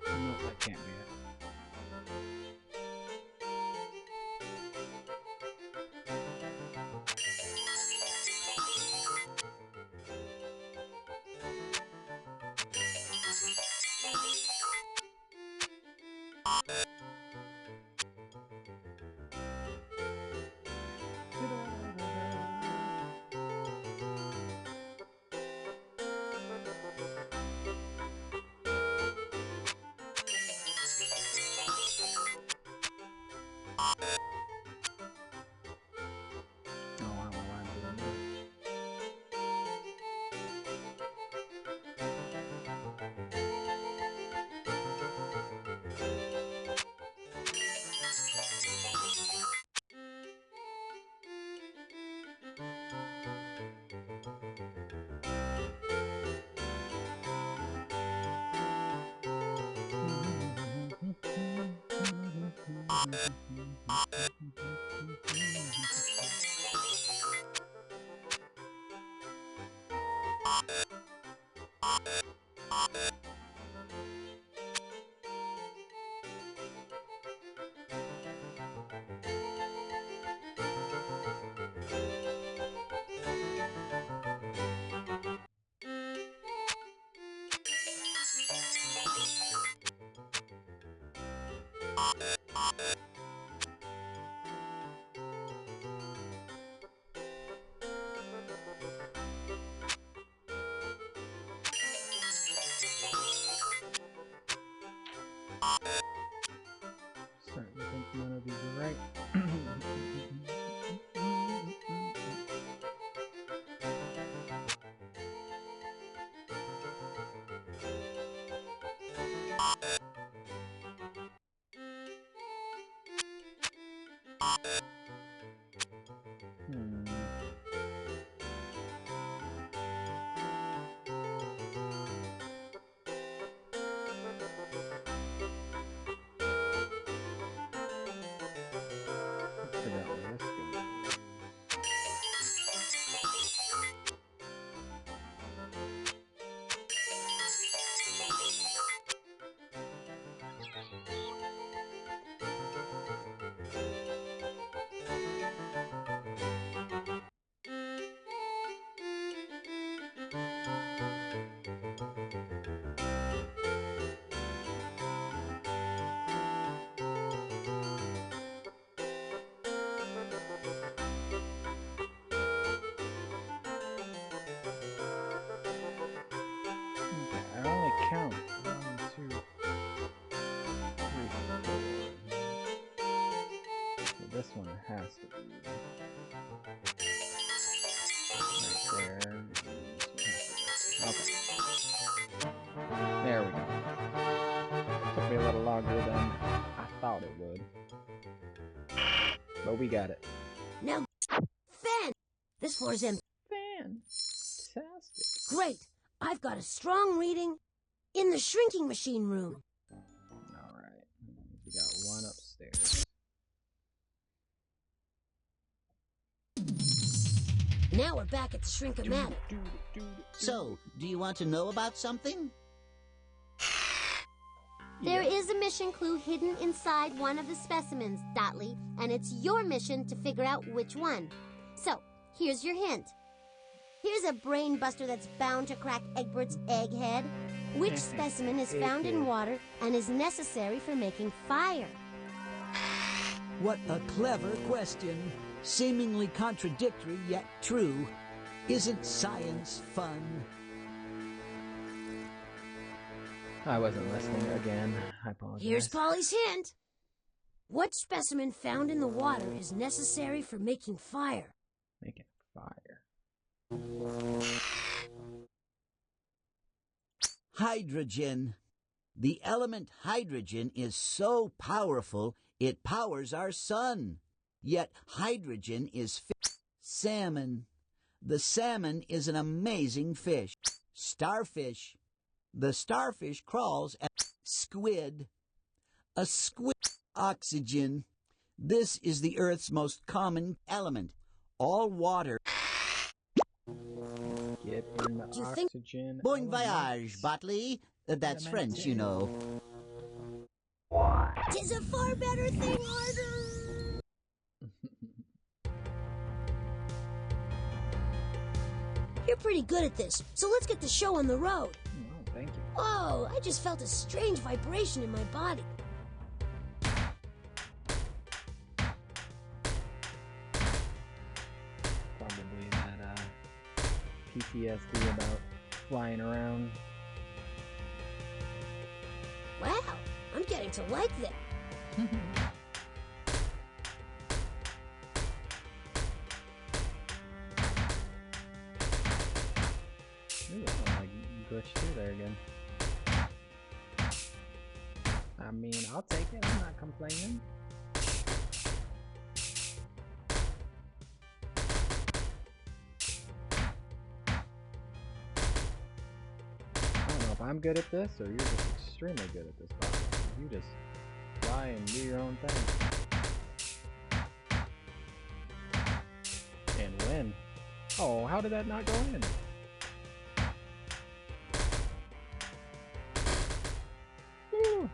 S2: Nope, that can't be it. Oh, I don't know why I'm doing Starting to think none of these are right. Let's figure out where this goes. Okay, I only count 1, 2, 3, 4. So this one has to be Right there. Okay. There we go. Took me a little longer than I thought it would. But we got it.
S1: Now, Fan! This floor's empty.
S2: Fantastic.
S1: Great! I've got a strong reading in the shrinking machine room.
S2: Alright. We got one upstairs.
S1: Now we're back at the Shrink-O-Matic.
S9: So, do you want to know about something?
S1: There is a mission clue hidden inside one of the specimens, Dottley, and it's your mission to figure out which one. So, here's your hint. Here's a brain buster that's bound to crack Egbert's egghead. Which specimen is found in water and is necessary for making fire?
S7: What a clever question. Seemingly contradictory, yet true. Isn't science fun?
S2: I wasn't listening again. I apologize.
S1: Here's Polly's hint. What specimen found in the water is necessary for making fire?
S2: Making fire.
S7: Hydrogen. The element hydrogen is so powerful, it powers our sun. Yet hydrogen is salmon. The salmon is an amazing fish. Starfish. The starfish crawls at squid. A squid. Oxygen. This is the Earth's most common element. All water.
S2: Get in the
S1: Do you think-
S2: oxygen.
S7: Bon voyage, Botley. That's French, you know.
S1: Tis a far better thing, harder! You're pretty good at this, so let's get the show on the road.
S2: Oh, thank you.
S1: Whoa, I just felt a strange vibration in my body.
S2: Probably that PTSD about flying around.
S1: Wow, I'm getting to like that.
S2: Ooh, I like glitched through there again. I mean, I'll take it. I'm not complaining. I don't know if I'm good at this or you're just extremely good at this, Bob. You just fly and do your own thing. And win. Oh, how did that not go in? Woo.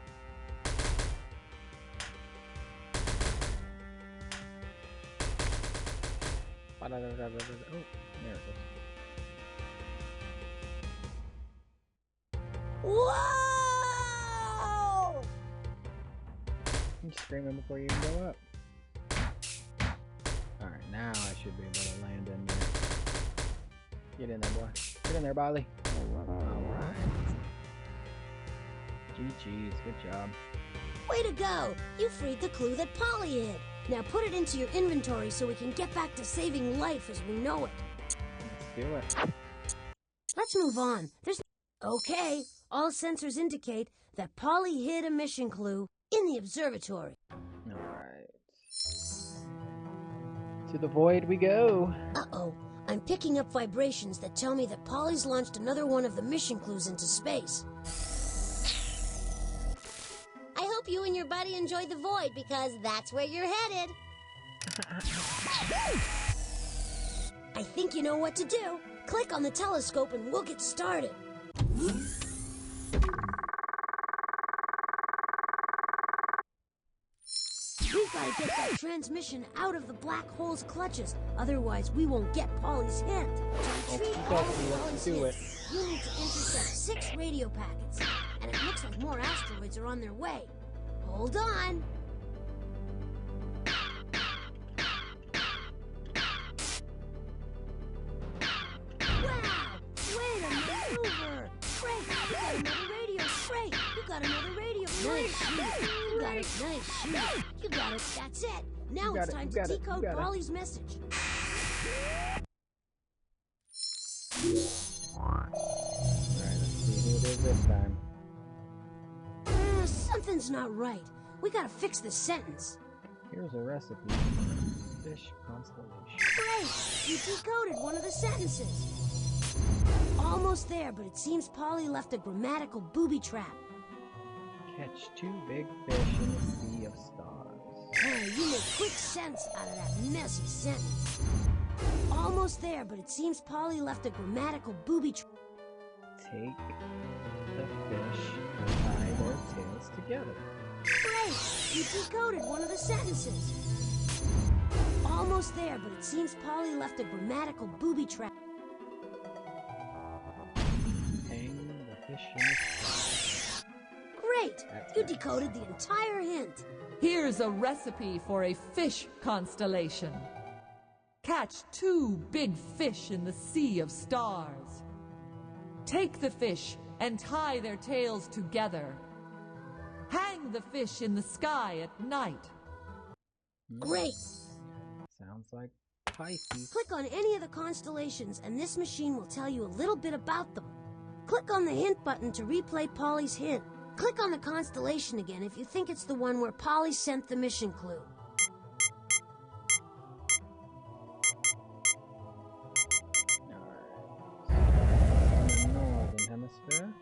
S2: Oh, there it goes.
S1: Whoa!
S2: I'm screaming before you even go up. Alright, now I should be able to land in there. Get in there, boy. Get in there, Biley. Alright. GG's, good job.
S1: Way to go! You freed the clue that Polly hid. Now put it into your inventory so we can get back to saving life as we know it.
S2: Let's do it.
S1: Let's move on. Okay, all sensors indicate that Polly hid a mission clue in the observatory.
S2: Alright. To the void we go.
S1: Uh-oh, I'm picking up vibrations that tell me that Polly's launched another one of the mission clues into space. I hope you and your buddy enjoyed the void because that's where you're headed. I think you know what to do. Click on the telescope and we'll get started. We've got to get that transmission out of the black hole's clutches. Otherwise, we won't get Polly's hint. To retrieve all of Polly's hints, you need to intercept 6 radio packets. And it looks like more asteroids are on their way. Hold on. Wow! Way to maneuver! Great! You got another radio! Great! You got another radio! Nice shoot! You got it! Nice shoot! You got it! That's it! Now it's time to decode Polly's message.
S2: this time.
S4: Something's not right. We gotta fix this sentence.
S2: Here's a recipe for fish constellation.
S4: Great! You decoded one of the sentences. Almost there, but it seems Polly left a grammatical booby trap.
S2: Catch 2 big fish in the sea of stars.
S4: Hey, you make quick sense out of that messy sentence. Almost there, but it seems Polly left a grammatical booby trap.
S2: Take the fish and tie their tails together.
S4: Great! You decoded one of the sentences. Almost there, but it seems Polly left a grammatical booby trap.
S2: Hang the fish in the sky.
S4: Great!
S2: That's
S4: You
S2: nice.
S4: decoded the entire hint.
S6: Here's a recipe for a fish constellation. Catch 2 big fish in the sea of stars. Take the fish and tie their tails together. Hang the fish in the sky at night.
S4: Great!
S2: Sounds like Pisces.
S4: Click on any of the constellations and this machine will tell you a little bit about them. Click on the hint button to replay Polly's hint. Click on the constellation again if you think it's the one where Polly sent the mission clue.
S2: Alright. Northern Hemisphere.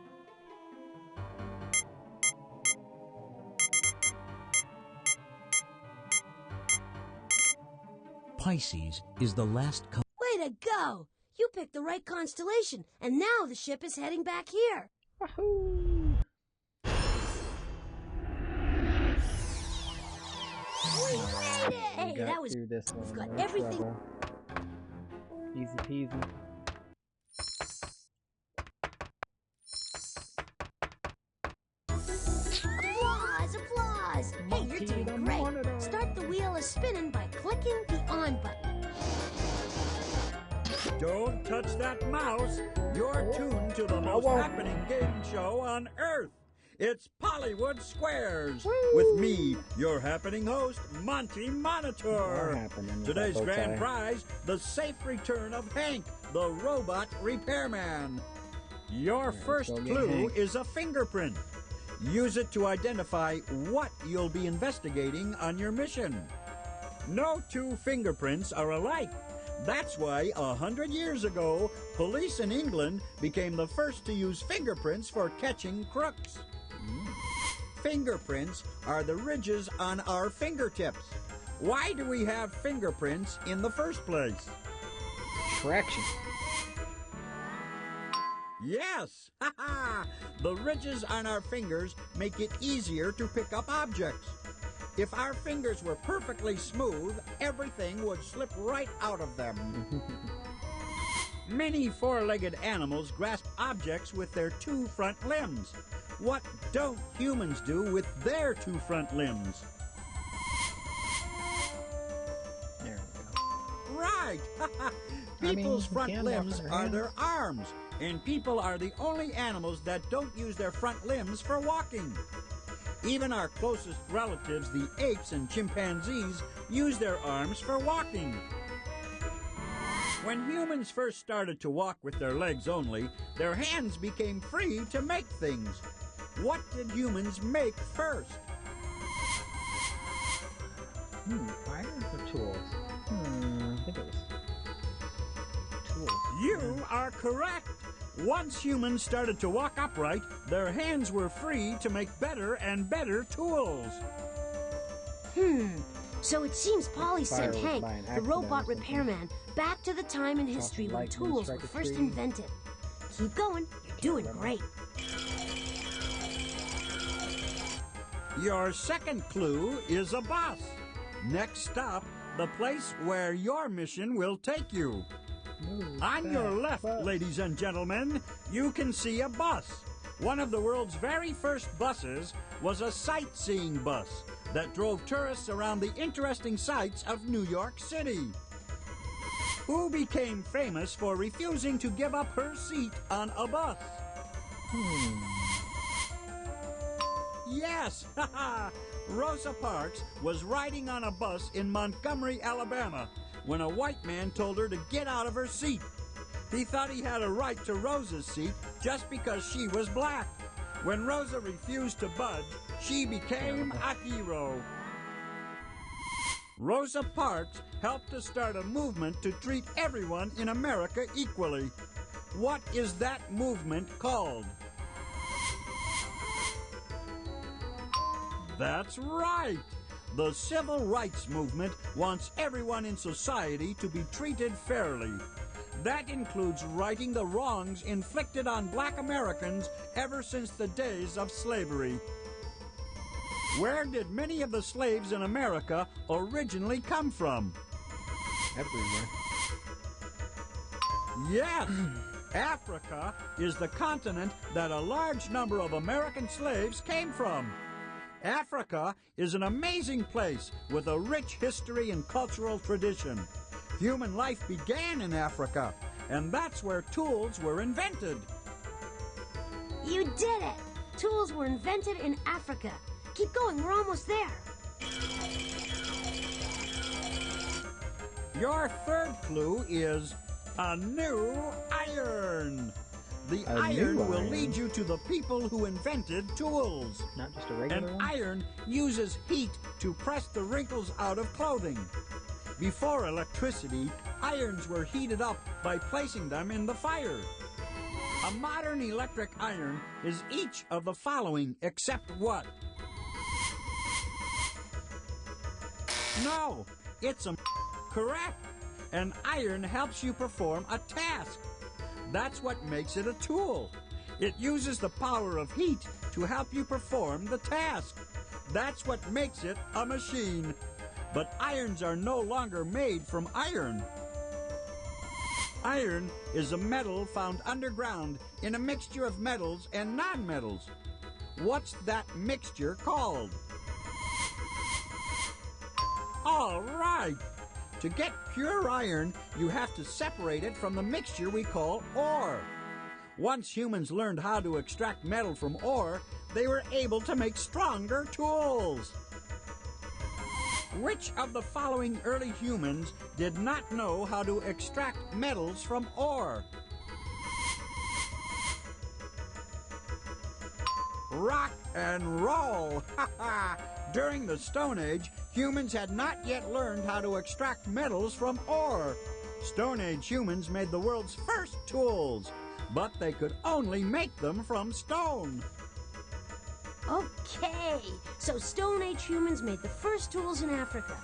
S3: Pisces is the last
S4: Way to go! You picked the right constellation, and now the ship is heading back here.
S2: Wahoo!
S4: We made it! Hey,
S2: We got
S4: that was...
S2: through this one.
S4: we've got
S2: no
S4: everything-
S2: trouble. Easy peasy.
S4: Applause! Applause! Hey, you're doing
S2: the
S4: great.
S2: monitor.
S4: Start the wheel is spinning by clicking the on button.
S5: Don't touch that mouse. You're tuned to the most
S2: won't.
S5: happening game show on Earth. It's Pollywood Squares with me, your happening host, Monty
S2: More
S5: Monitor.
S2: happening with
S5: Today's
S2: that bow
S5: grand
S2: tie.
S5: prize, the safe return of Hank, the robot repairman. Your
S2: Let's
S5: first
S2: go get
S5: clue
S2: Hank.
S5: is a fingerprint. Use it to identify what you'll be investigating on your mission. No 2 fingerprints are alike. That's why 100 years ago, police in England became the first to use fingerprints for catching crooks. Fingerprints are the ridges on our fingertips. Why do we have fingerprints in the first place?
S2: Traction.
S5: Yes! Ha ha! The ridges on our fingers make it easier to pick up objects. If our fingers were perfectly smooth, everything would slip right out of them. Many 4-legged animals grasp objects with their 2 front limbs. What don't humans do with their 2 front limbs?
S2: There we go.
S5: Right!
S2: mean,
S5: People's
S2: you
S5: front
S2: can walk
S5: limbs
S2: on their
S5: are
S2: hands.
S5: their arms, and people are the only animals that don't use their front limbs for walking. Even our closest relatives, the apes and chimpanzees, use their arms for walking. When humans first started to walk with their legs only, their hands became free to make things. What did humans make first?
S2: Fire or tools? I think it was tools.
S5: You are correct. Once humans started to walk upright, their hands were free to make better and better tools.
S4: So it seems Polly
S2: Fire
S4: sent
S2: was
S4: Hank,
S2: by an
S4: the
S2: accident
S4: robot
S2: or something.
S4: repairman, back to the time in history when
S2: lightning,
S4: tools were
S2: strike a
S4: first
S2: tree.
S4: invented. Keep going. You're doing great.
S5: Your second clue is a bus. Next stop, the place where your mission will take you. On your left, ladies and gentlemen, you can see a bus. One of the world's very first buses was a sightseeing bus that drove tourists around the interesting sights of New York City. Who became famous for refusing to give up her seat on a bus? Yes! Rosa Parks was riding on a bus in Montgomery, Alabama, when a white man told her to get out of her seat. He thought he had a right to Rosa's seat just because she was black. When Rosa refused to budge, she became a hero. Rosa Parks helped to start a movement to treat everyone in America equally. What is that movement called? That's right! The Civil Rights Movement wants everyone in society to be treated fairly. That includes righting the wrongs inflicted on black Americans ever since the days of slavery. Where did many of the slaves in America originally come from?
S2: Everywhere.
S5: Yes! Africa is the continent that a large number of American slaves came from. Africa is an amazing place with a rich history and cultural tradition. Human life began in Africa, and that's where tools were invented.
S1: You did it! Tools were invented in Africa. Keep going, we're almost there.
S5: Your third clue is a new iron. The
S2: A
S5: iron
S2: new
S5: will
S2: iron?
S5: lead you to the people who invented tools.
S2: Not just a regular
S5: An
S2: one?
S5: iron uses heat to press the wrinkles out of clothing. Before electricity, irons were heated up by placing them in the fire. A modern electric iron is each of the following except what? No, it's correct. An iron helps you perform a task. That's what makes it a tool. It uses the power of heat to help you perform the task. That's what makes it a machine. But irons are no longer made from iron. Iron is a metal found underground in a mixture of metals and non-metals. What's that mixture called? All right. To get pure iron, you have to separate it from the mixture we call ore. Once humans learned how to extract metal from ore, they were able to make stronger tools. Which of the following early humans did not know how to extract metals from ore? Rock and roll! During the Stone Age, humans had not yet learned how to extract metals from ore. Stone Age humans made the world's first tools, but they could only make them from stone.
S1: Okay, so Stone Age humans made the first tools in Africa.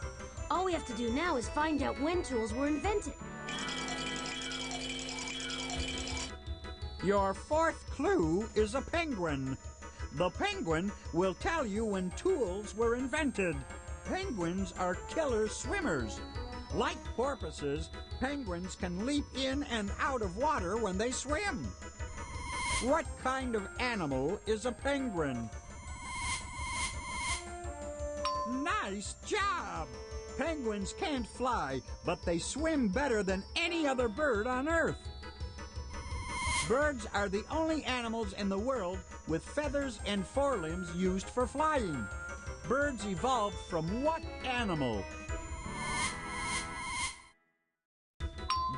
S1: All we have to do now is find out when tools were invented.
S5: Your fourth clue is a penguin. The penguin will tell you when tools were invented. Penguins are killer swimmers. Like porpoises, penguins can leap in and out of water when they swim. What kind of animal is a penguin? Nice job! Penguins can't fly, but they swim better than any other bird on Earth. Birds are the only animals in the world with feathers and forelimbs used for flying. Birds evolved from what animal?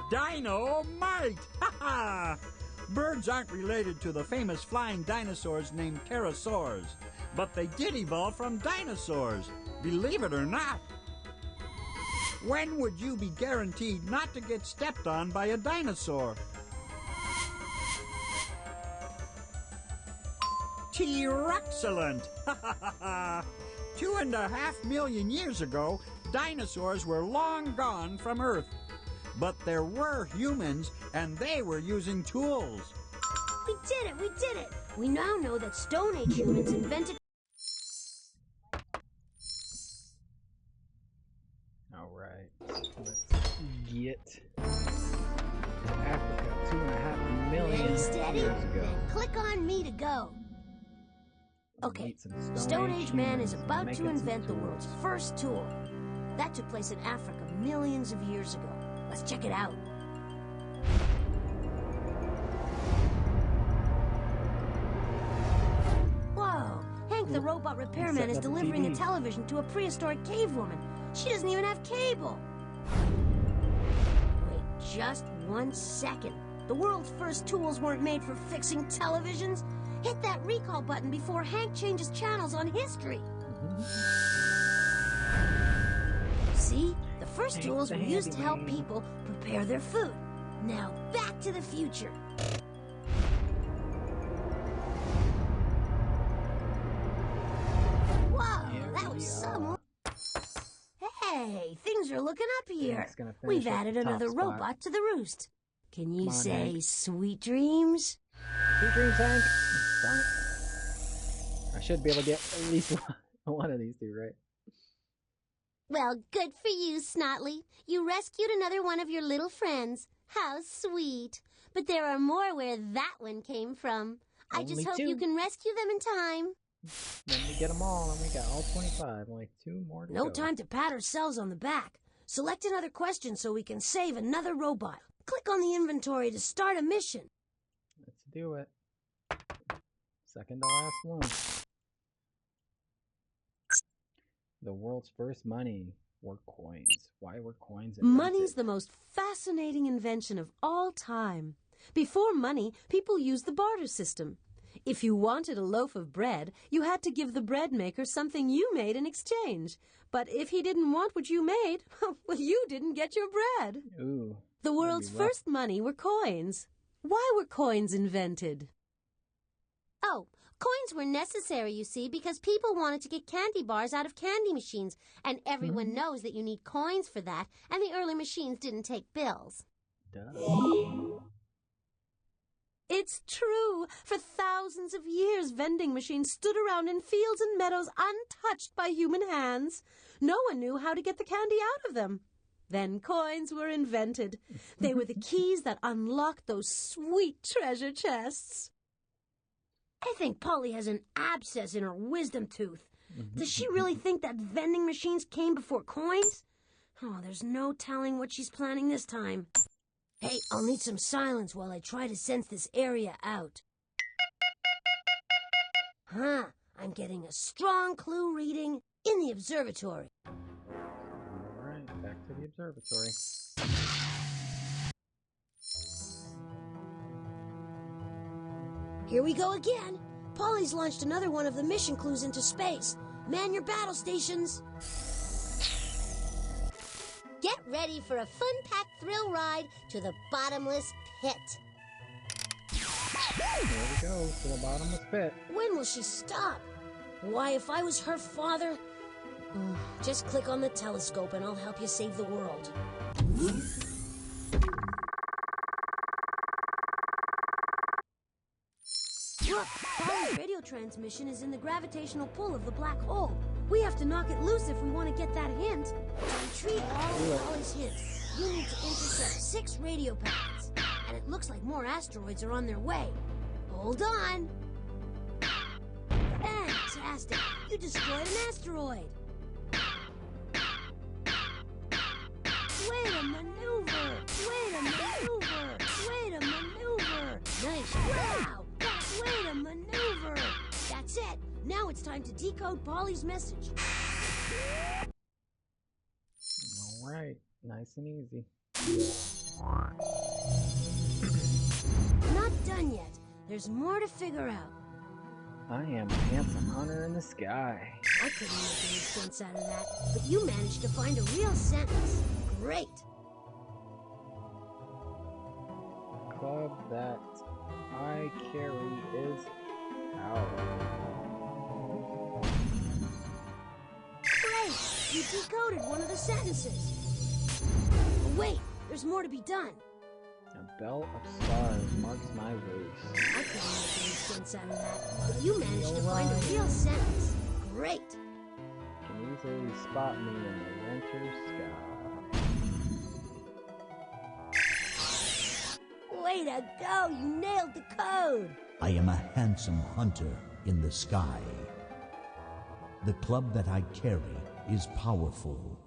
S5: Dynamite! Ha ha! Birds aren't related to the famous flying dinosaurs named pterosaurs, but they did evolve from dinosaurs, believe it or not. When would you be guaranteed not to get stepped on by a dinosaur? T-Rexcellent! 2.5 million years ago, dinosaurs were long gone from Earth. But there were humans, and they were using tools.
S1: We did it! We did it! We now know that Stone Age humans invented...
S2: All right, let's get to Africa 2.5 million
S1: Ready, steady?
S2: years ago.
S1: Click on me to go. Okay,
S2: Meet some
S1: Stone Age man is
S2: humans
S1: about to
S2: making some
S1: invent the
S2: tools.
S1: world's first tool. That took place in Africa millions of years ago. Let's check it out. Whoa! Hank the robot repairman
S2: setting
S1: is
S2: up a
S1: delivering a
S2: TV.
S1: television to a prehistoric cave woman. She doesn't even have cable. Wait just 1 second. The world's first tools weren't made for fixing televisions. Hit that recall button before Hank changes channels on history. See? The first
S2: Hank's
S1: tools
S2: the
S1: were used to help
S2: handyman.
S1: people prepare their food. Now back to the future. Whoa,
S2: Here
S1: that
S2: we
S1: was
S2: are.
S1: some... Hey, things are looking up here.
S2: Hank's gonna finish
S1: We've
S2: at
S1: added
S2: the top
S1: another
S2: spot.
S1: robot to the roost. Can you
S2: Come on,
S1: say
S2: Hank.
S1: sweet dreams?
S2: Sweet dreams, Hank. Darn it. I should be able to get at least one of these two, right?
S1: Well, good for you, Snotley. You rescued another one of your little friends. How sweet. But there are more where that one came from. I just
S2: Only
S1: hope
S2: two.
S1: you can rescue them in time.
S2: Then we get them all, and we got all 25. Only 2 more to go.
S4: No time to pat ourselves on the back. Select another question so we can save another robot. Click on the inventory to start a mission.
S2: Let's do it. Second to last one. The world's first money were coins. Why were coins invented?
S4: Money's the most fascinating invention of all time. Before money, people used the barter system. If you wanted a loaf of bread, you had to give the bread maker something you made in exchange. But if he didn't want what you made, well, you didn't get your bread.
S2: Ooh.
S4: The world's
S2: be rough.
S4: first money were coins. Why were coins invented?
S1: Oh, coins were necessary, you see, because people wanted to get candy bars out of candy machines, and everyone knows that you need coins for that, and the early machines didn't take bills.
S2: Duh.
S4: It's true. For thousands of years, vending machines stood around in fields and meadows untouched by human hands. No one knew how to get the candy out of them. Then coins were invented. They were the keys that unlocked those sweet treasure chests. I think Polly has an abscess in her wisdom tooth. Does she really think that vending machines came before coins? Oh, there's no telling what she's planning this time. Hey, I'll need some silence while I try to sense this area out. I'm getting a strong clue reading in the observatory.
S2: Alright, back to the observatory.
S4: Here we go again. Polly's launched another one of the mission clues into space. Man your battle stations.
S1: Get ready for a fun-packed thrill ride to the bottomless pit.
S2: There we go, to the bottomless pit.
S4: When will she stop? Why, if I was her father... Just click on the telescope and I'll help you save the world. Look, Polly's radio transmission is in the gravitational pull of the black hole. We have to knock it loose if we want to get that hint. To retrieve all of Polly's hints, you need to intercept 6 radio packets. And it looks like more asteroids are on their way. Hold on. Fantastic! You destroyed an asteroid. Way to maneuver! Way to maneuver! Way to maneuver! Nice! Wow! That's way to maneuver! That's it! Now it's time to decode Polly's message.
S2: Alright, nice and easy.
S4: Not done yet. There's more to figure out.
S2: I am a handsome hunter in the sky.
S4: I couldn't make any sense out of that, but you managed to find a real sentence. Great!
S2: The club that I carry is power.
S4: Great! You decoded one of the sentences. But wait, there's more to be done.
S2: A belt of stars marks my roost.
S4: I couldn't make any sense out of that, but you managed to find a real sentence. Great!
S2: Can easily spot me in the winter sky.
S4: Way to go! You nailed the code!
S3: I am a handsome hunter in the sky. The club that I carry is powerful.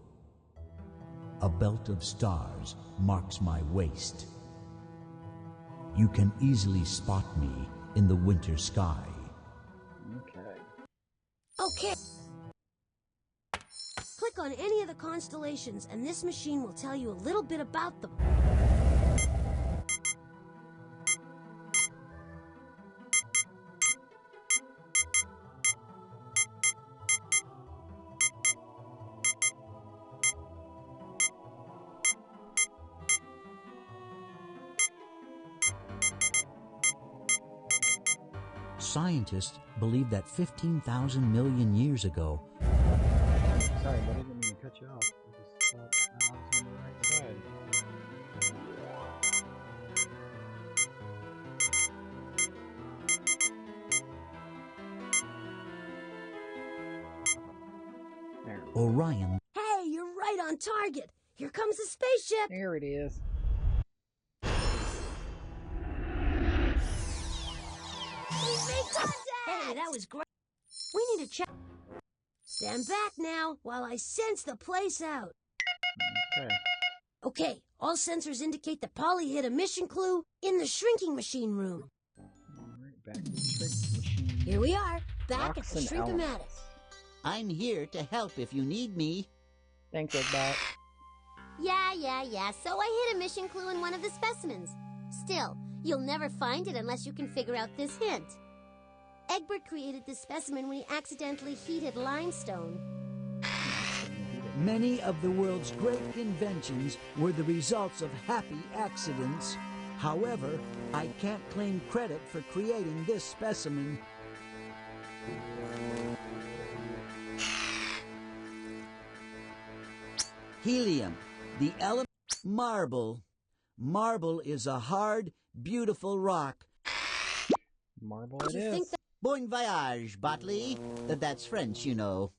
S3: A belt of stars marks my waist. You can easily spot me in the winter sky.
S2: Okay.
S4: Okay. Click on any of the constellations, and this machine will tell you a little bit about them.
S3: Scientists believe that 15,000 million years ago,
S2: Sorry, but I didn't mean to cut you off. I just thought I was on the right side. There.
S3: Orion
S4: Hey, you're right on target. Here comes the spaceship.
S2: There it is.
S4: We made contact! Hey, that was great. We need to check. Stand back now while I sense the place out.
S2: Okay.
S4: Okay, all sensors indicate that Polly hit a mission clue in the shrinking machine room.
S2: Alright, back to the trick machine.
S4: Here we are, back
S2: Rocks
S4: at the
S2: and
S4: Shrink-O-Matic.
S2: elements.
S7: I'm here to help if you need me.
S2: Thanks, Egbot.
S1: Yeah. So I hit a mission clue in one of the specimens. Still, you'll never find it unless you can figure out this hint. Egbert created this specimen when he accidentally heated limestone.
S7: Many of the world's great inventions were the results of happy accidents. However, I can't claim credit for creating this specimen. Helium, the element. Marble. Marble is a hard, beautiful rock.
S2: Marble
S4: Do
S2: it
S4: you
S2: is.
S4: think that
S7: Bon voyage, Botley. That's French, you know.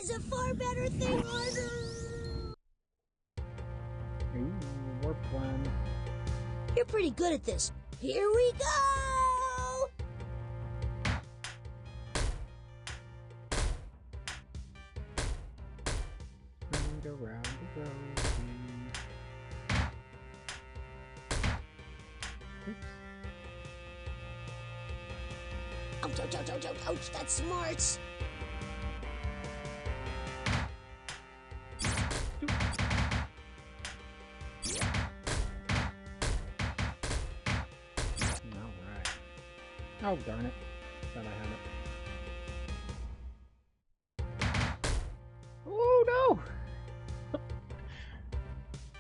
S4: is a far better thing, Arthur?
S2: Ooh, warp one.
S4: You're pretty good at this. Here we go!
S2: Around the road. Oops.
S4: Ouch, that smarts.
S2: Alright. Oh, darn it. Thought I had it. Oh, no!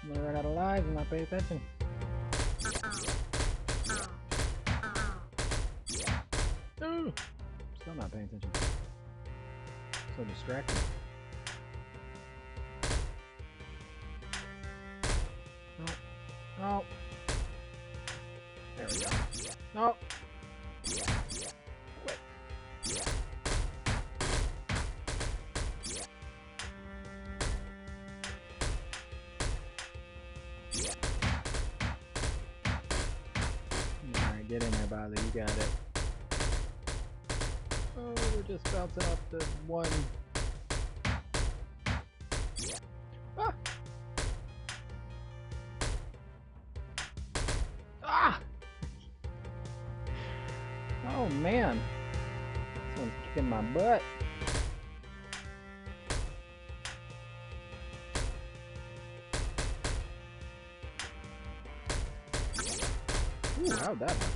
S2: I'm gonna run out of lives and not pay attention. Ooh. Still not paying attention. So distracted. Oh. There we go. Oh. Quit. Alright, get in there, Bali. You got it. Oh, we're just bouncing off the one. Ah! Ah! Oh man, this one's kicking my butt. Ooh, how'd that happen?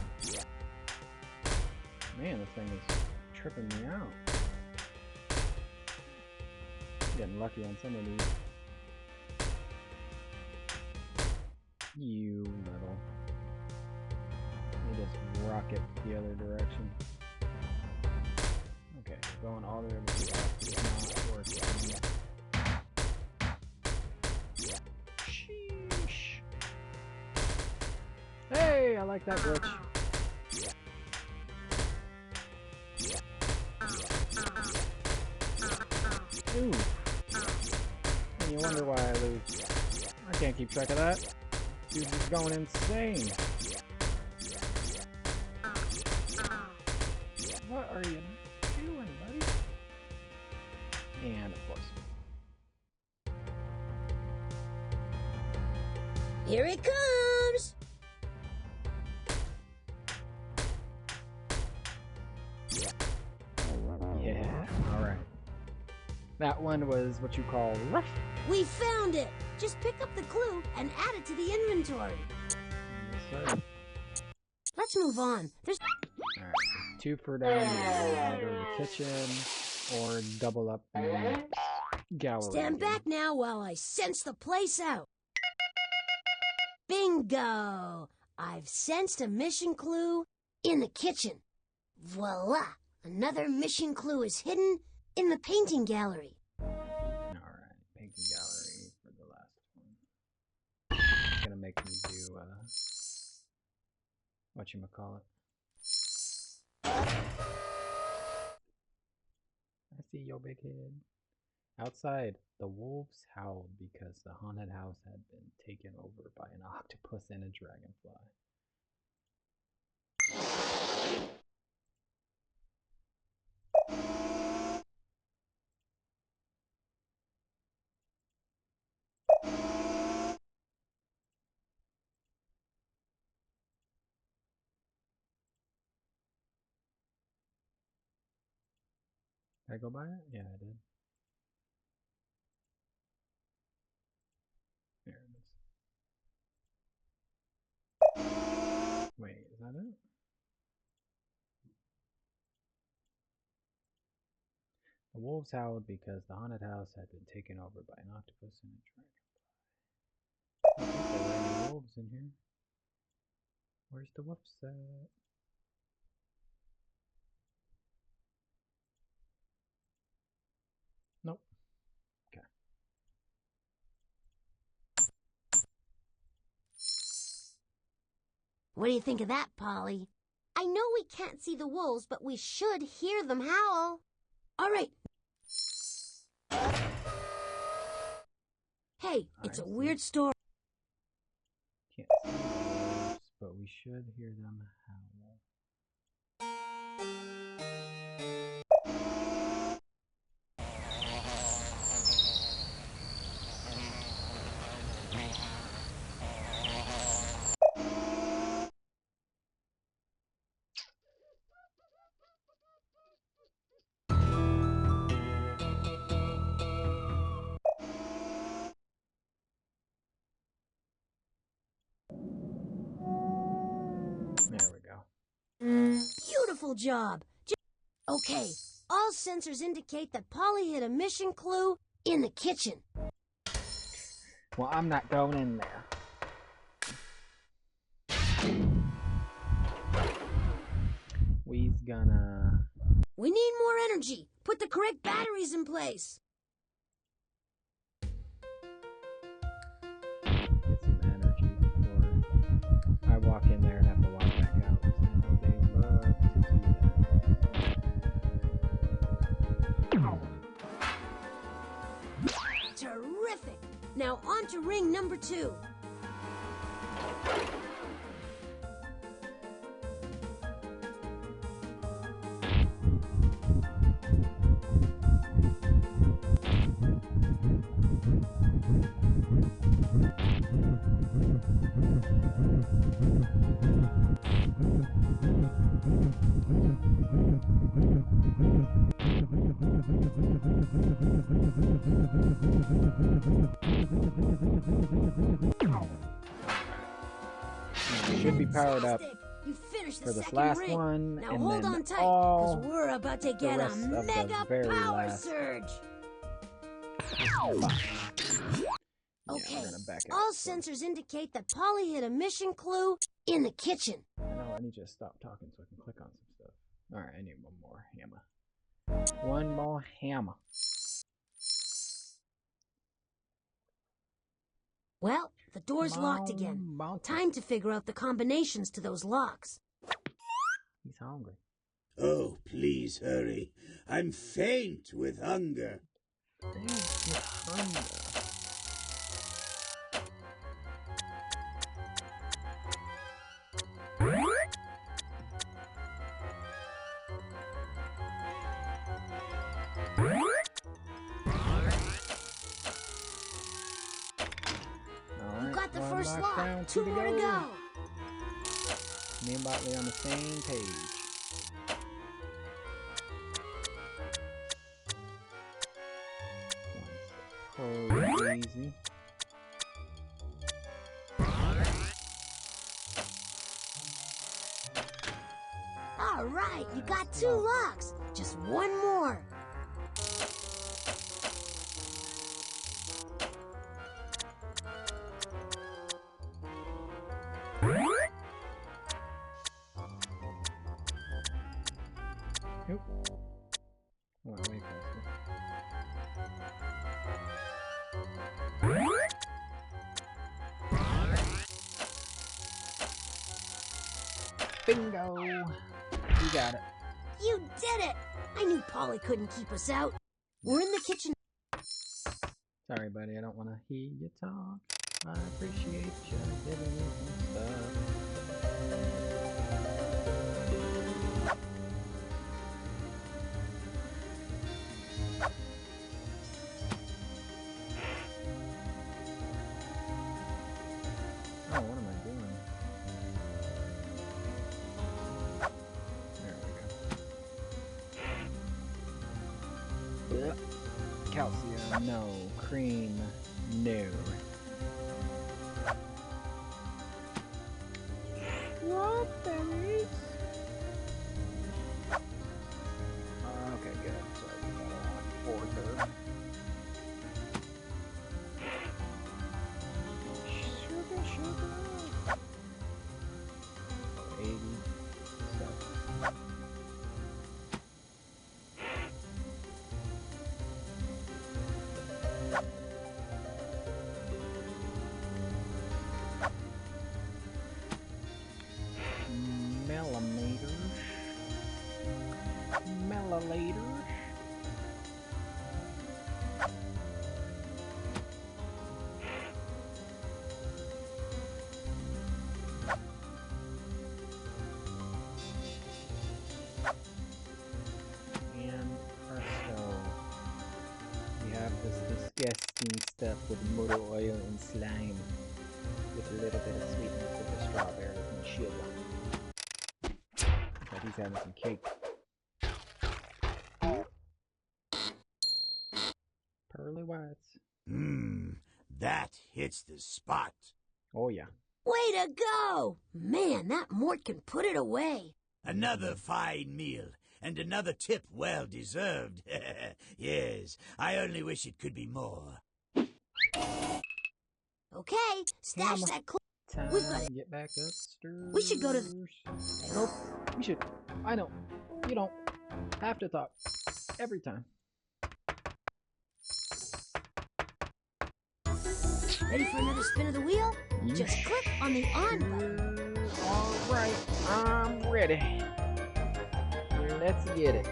S2: Man, this thing is tripping me out. Getting lucky on some of these. You little. Let me just rock it the other direction. Okay, going all the way over to the left is not working. Sheesh. Hey, I like that glitch. Ooh. And you wonder why I lose. I can't keep track of that. Dude's just going insane. What are you doing, buddy? And of course.
S4: Here it comes!
S2: Yeah, alright. That one was what you call rough.
S4: We found it! Just pick up the clue and add it to the inventory.
S2: Yes, sir.
S4: Let's move on. There's...
S2: Alright, so 2 for down. Go to the kitchen or double up the gallery.
S4: Stand back now while I sense the place out. Bingo! I've sensed a mission clue
S1: in the kitchen. Voila! Another mission clue is hidden in the painting gallery.
S2: Alright, painting gallery for the last one. It's gonna make me do, whatchamacallit. I see your big head. Outside, the wolves howled because the haunted house had been taken over by an octopus and a dragonfly. Did I go by it? Yeah, I did. There it is. Wait, is that it? The wolves howled because the haunted house had been taken over by an octopus and a dragonfly. I don't think there were any wolves in here. Where's the wolves at? Nope. Okay.
S1: What do you think of that, Polly? I know we can't see the wolves, but we should hear them howl. All right. Hey, it's a weird story.
S2: Can't see the wolves, but we should hear them howl. There we go.
S1: Beautiful job. Okay, all sensors indicate that Polly hid a mission clue in the kitchen.
S2: Well, I'm not going in there. We's gonna...
S1: We need more energy. Put the correct batteries in place.
S2: Get some energy before I walk in there and have to walk back out. So I know they love to do that.
S1: Terrific. Now on to ring number 2.
S2: Should be powered up
S1: You finished the
S2: for this
S1: second
S2: last
S1: ring.
S2: one,
S1: Now
S2: and
S1: hold
S2: then
S1: on tight,
S2: all
S1: because we're about to get a
S2: rest of the
S1: mega
S2: very
S1: power
S2: last
S1: surge. Okay,
S2: we're gonna back out,
S1: all
S2: so.
S1: sensors indicate that Polly hid a mission clue in the kitchen.
S2: I know I need to stop talking so I can click on some stuff. Alright, I need one more hammer. One more hammer.
S1: Well, the door's locked again. Time to figure out the combinations to those locks.
S2: He's hungry.
S8: Oh, please hurry. I'm faint with hunger.
S1: You got the
S2: one
S1: first
S2: lock
S1: lock.
S2: down,
S1: 2 more to go.
S2: Me and Botley on the same page. Crazy.
S1: All right, you got 2 locks. Just one more.
S2: Bingo! You got it.
S1: You did it! I knew Polly couldn't keep us out. We're in the kitchen.
S2: Sorry, buddy, I don't want to hear you talk. I appreciate you giving me some stuff. Oh, what am I doing? There we go. Yep. Calcium, no. Cream, no. Strawberries. Okay, good. So I think I want 4/3. Sugar. 87. Milliliters. And presto. We have this disgusting stuff with motor oil and slime with a little bit of sweetness with the strawberries and sugar. Looks like he's having some cake. Pearly whites.
S7: That hits the spot.
S2: Oh yeah.
S1: Way to go! Man, that Mort can put it away.
S7: Another fine meal, and another tip well deserved. Yes, I only wish it could be more.
S1: Okay, stash that
S2: Time
S1: We've got
S2: to get back upstairs.
S1: We should go to I hope.
S2: We should. I know. You don't have to talk every time.
S1: Ready for another spin of the wheel? Just click on the on button.
S2: Alright, I'm ready. Let's get it.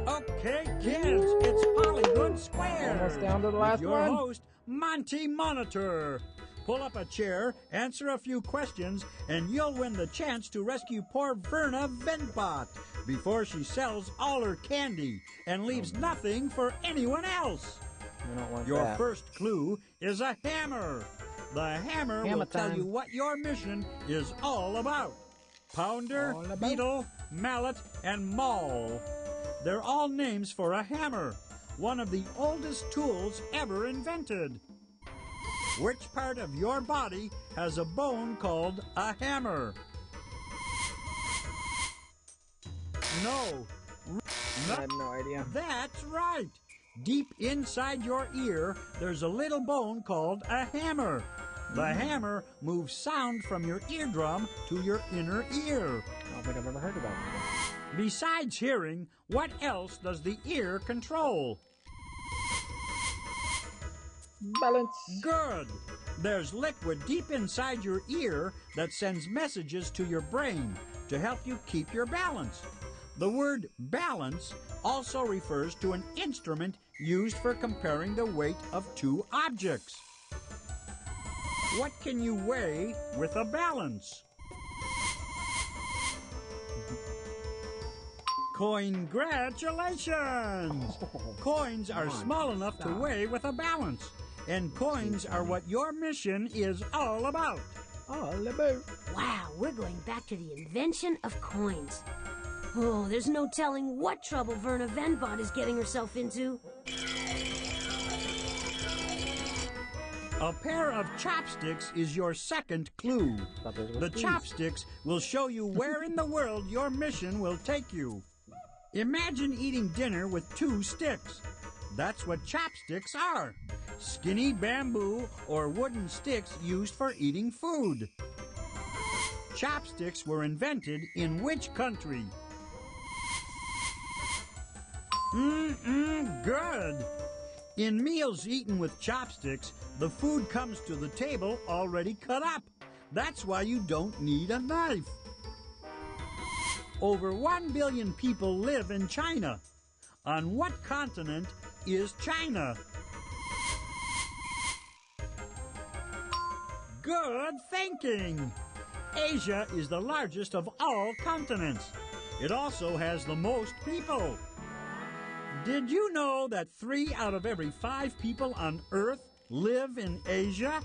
S5: Okay, kids, it's Hollywood Square.
S2: Almost down to the last
S5: with your
S2: one.
S5: host, Monty Monitor. Pull up a chair, answer a few questions, and you'll win the chance to rescue poor Verna Venbot before she sells all her candy and leaves nothing for anyone else.
S2: We don't want
S5: Your
S2: that.
S5: first clue is a hammer. The hammer will tell
S2: time.
S5: you what your mission is all about. Pounder,
S2: All about-
S5: beetle, mallet, and maul. They're all names for a hammer, one of the oldest tools ever invented. Which part of your body has a bone called a hammer? No.
S2: I have no idea.
S5: That's right. Deep inside your ear, there's a little bone called a hammer. The hammer moves sound from your eardrum to your inner ear.
S2: I don't think I've ever heard about that.
S5: Besides hearing, what else does the ear control?
S2: Balance.
S5: Good. There's liquid deep inside your ear that sends messages to your brain to help you keep your balance. The word balance also refers to an instrument used for comparing the weight of two objects. What can you weigh with a balance? Congratulations! Coins are small enough to weigh with a balance, and coins are what your mission is all about.
S2: All about.
S1: Wow, we're going back to the invention of coins. Oh, there's no telling what trouble Verna Venbot is getting herself into.
S5: A pair of chopsticks is your second clue. The chopsticks will show you where in the world your mission will take you. Imagine eating dinner with two sticks. That's what chopsticks are. Skinny bamboo or wooden sticks used for eating food. Chopsticks were invented in which country? Good. In meals eaten with chopsticks, the food comes to the table already cut up. That's why you don't need a knife. Over 1 billion people live in China. On what continent is China? Good thinking! Asia is the largest of all continents. It also has the most people. Did you know that 3 out of every 5 people on Earth live in Asia?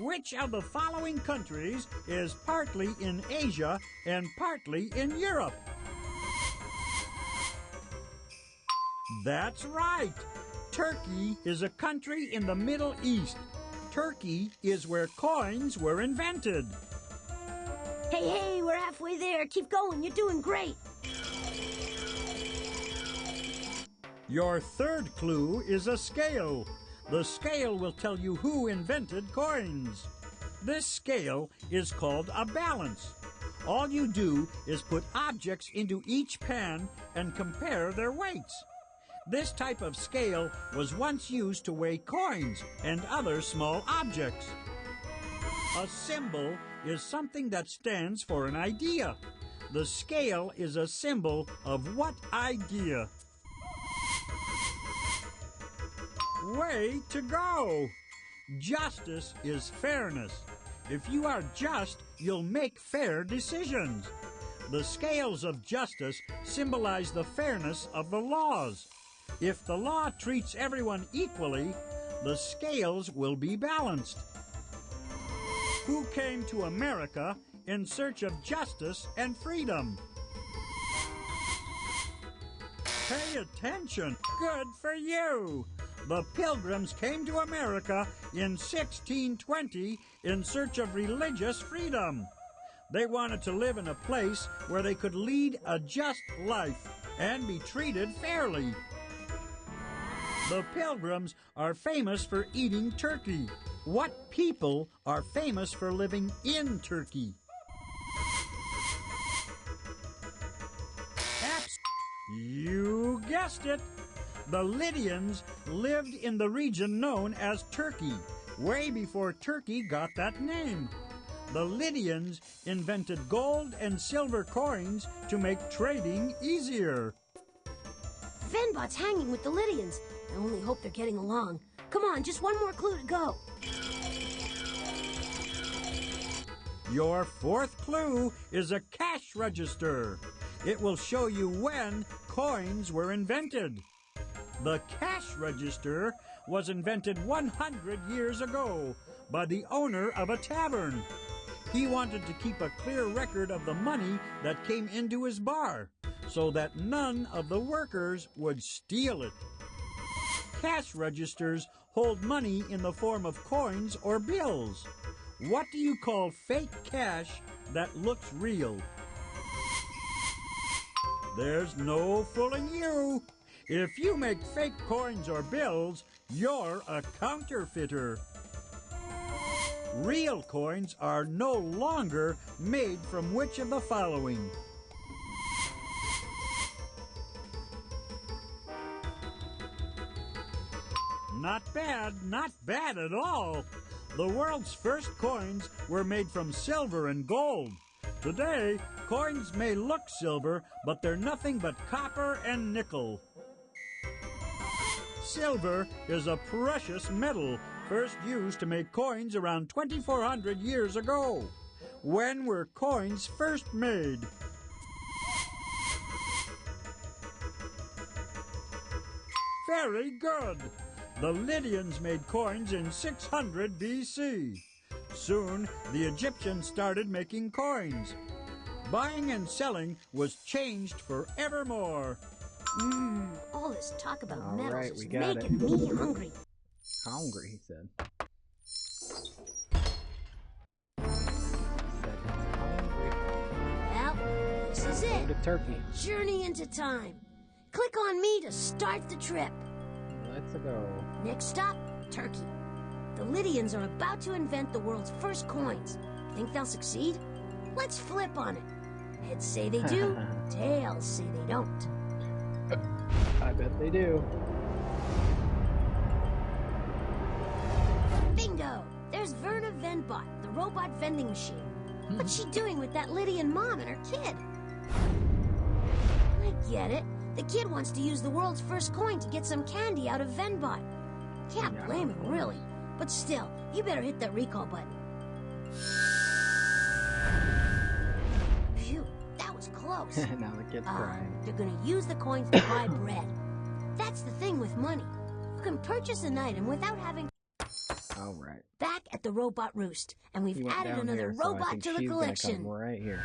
S5: Which of the following countries is partly in Asia and partly in Europe? That's right! Turkey is a country in the Middle East. Turkey is where coins were invented.
S1: Hey, we're halfway there. Keep going. You're doing great.
S5: Your third clue is a scale. The scale will tell you who invented coins. This scale is called a balance. All you do is put objects into each pan and compare their weights. This type of scale was once used to weigh coins and other small objects. A symbol is something that stands for an idea. The scale is a symbol of what idea? Way to go! Justice is fairness. If you are just, you'll make fair decisions. The scales of justice symbolize the fairness of the laws. If the law treats everyone equally, the scales will be balanced. Who came to America in search of justice and freedom? Pay attention. Good for you. The Pilgrims came to America in 1620 in search of religious freedom. They wanted to live in a place where they could lead a just life and be treated fairly. The Pilgrims are famous for eating turkey. What people are famous for living in Turkey? You guessed it! The Lydians lived in the region known as Turkey, way before Turkey got that name. The Lydians invented gold and silver coins to make trading easier.
S1: Venbot's hanging with the Lydians. I only hope they're getting along. Come on, just one more clue to go.
S5: Your fourth clue is a cash register. It will show you when coins were invented. The cash register was invented 100 years ago by the owner of a tavern. He wanted to keep a clear record of the money that came into his bar so that none of the workers would steal it. Cash registers hold money in the form of coins or bills. What do you call fake cash that looks real? There's no fooling you. If you make fake coins or bills, you're a counterfeiter. Real coins are no longer made from which of the following? Not bad at all. The world's first coins were made from silver and gold. Today, coins may look silver, but they're nothing but copper and nickel. Silver is a precious metal, first used to make coins around 2,400 years ago. When were coins first made? Very good. The Lydians made coins in 600 BC. Soon, the Egyptians started making coins. Buying and selling was changed forevermore.
S1: All this talk about
S2: All
S1: metals
S2: right,
S1: is
S2: we got
S1: making me hungry.
S2: Hungry, he said. Said he's hungry.
S1: Well, this is
S2: Go
S1: it.
S2: to Turkey.
S1: Journey into time. Click on me to start the trip.
S2: Let's go.
S1: Next stop, Turkey. The Lydians are about to invent the world's first coins. Think they'll succeed? Let's flip on it. Heads say they do, tails say they don't.
S2: I bet they do.
S1: Bingo! There's Verna Venbot, the robot vending machine. What's she doing with that Lydian mom and her kid? I get it. The kid wants to use the world's first coin to get some candy out of Venbot. Can't blame him, really. But still, you better hit that recall button. Phew, that was close.
S2: Now the kid's crying.
S1: They're gonna use the coins to buy bread. That's the thing with money. You can purchase an item without having...
S2: All right.
S1: Back at the robot roost, and we've added another robot to the collection.
S2: Right here.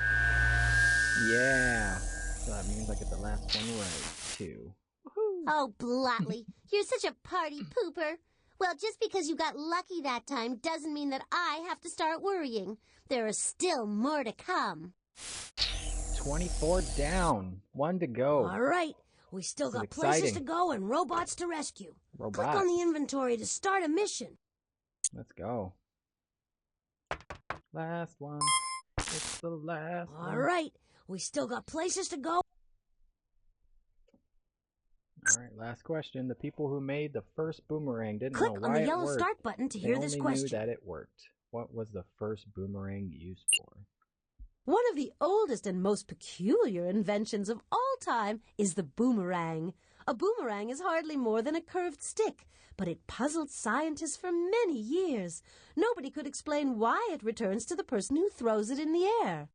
S2: Yeah. So that means I get the last one right, too.
S1: Oh, Blotley, you're such a party pooper. Well, just because you got lucky that time doesn't mean that I have to start worrying. There is still more to come.
S2: 24 down. 1 to go.
S1: All right. We still got places to go and robots to rescue. Click on the inventory to start a mission.
S2: Let's go. Last one. It's the last one.
S1: All right. We still got places to go.
S2: All right, last question. The people who made the first boomerang didn't know why it worked.
S1: Click on the yellow start button to hear this question.
S2: They only knew that it worked. What was the first boomerang used for?
S4: One of the oldest and most peculiar inventions of all time is the boomerang. A boomerang is hardly more than a curved stick, but it puzzled scientists for many years. Nobody could explain why it returns to the person who throws it in the air.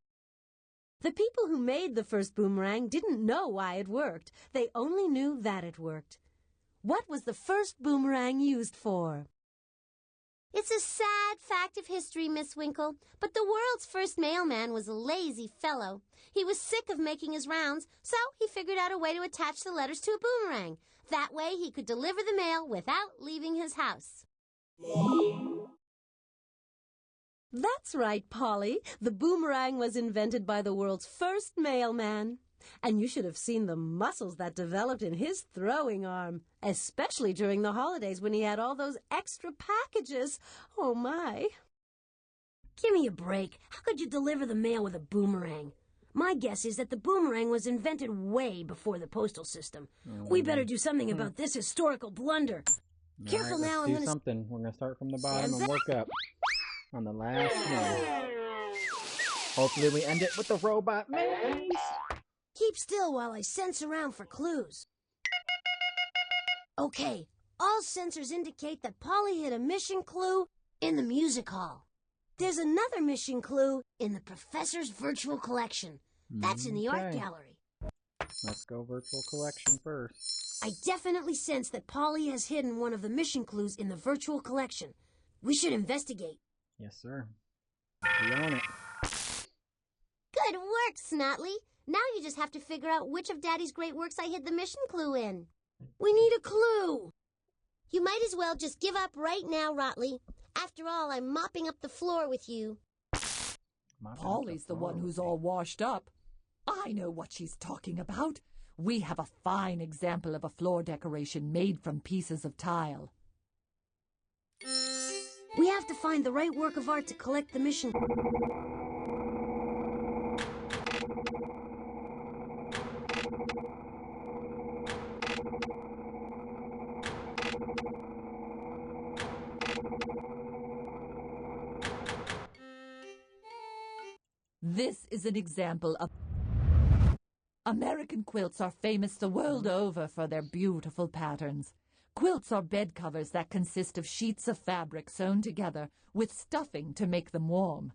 S4: The people who made the first boomerang didn't know why it worked. They only knew that it worked. What was the first boomerang used for?
S1: It's a sad fact of history, Miss Winkle, but the world's first mailman was a lazy fellow. He was sick of making his rounds, so he figured out a way to attach the letters to a boomerang. That way he could deliver the mail without leaving his house.
S4: That's right, Polly. The boomerang was invented by the world's first mailman. And you should have seen the muscles that developed in his throwing arm, especially during the holidays when he had all those extra packages. Oh, my.
S1: Give me a break. How could you deliver the mail with a boomerang? My guess is that the boomerang was invented way before the postal system. We better do something about this historical blunder. Careful now,
S2: I'm going to do something. We're going to start from the bottom and work up on the last one. Hopefully we end it with the robot maze.
S1: Keep still while I sense around for clues. Okay, all sensors indicate that Polly hit a mission clue in the music hall. There's another mission clue in the professor's virtual collection. That's in the art gallery.
S2: Let's go virtual collection first.
S1: I definitely sense that Polly has hidden one of the mission clues in the virtual collection. We should investigate.
S2: Yes, sir. Be on it.
S1: Good work, Snotley. Now you just have to figure out which of Daddy's great works I hid the mission clue in. We need a clue. You might as well just give up right now, Rotley. After all, I'm mopping up the floor with you.
S6: Polly's the one who's all washed up. I know what she's talking about. We have a fine example of a floor decoration made from pieces of tile.
S1: We have to find the right work of art to collect the mission.
S6: This is an example of... American quilts are famous the world over for their beautiful patterns. Quilts are bed covers that consist of sheets of fabric sewn together with stuffing to make them warm.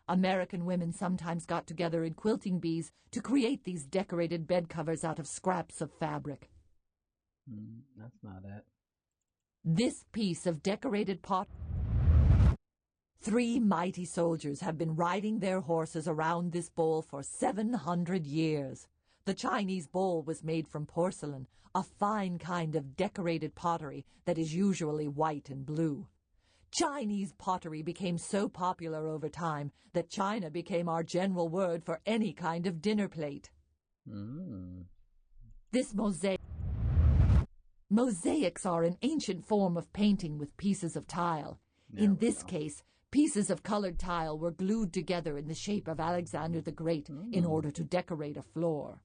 S6: American women sometimes got together in quilting bees to create these decorated bed covers out of scraps of fabric.
S2: That's not it.
S6: This piece of decorated pot... 3 mighty soldiers have been riding their horses around this bowl for 700 years. The Chinese bowl was made from porcelain, a fine kind of decorated pottery that is usually white and blue. Chinese pottery became so popular over time that China became our general word for any kind of dinner plate. This mosaics are an ancient form of painting with pieces of tile. In this case, pieces of colored tile were glued together in the shape of Alexander the Great in order to decorate a floor.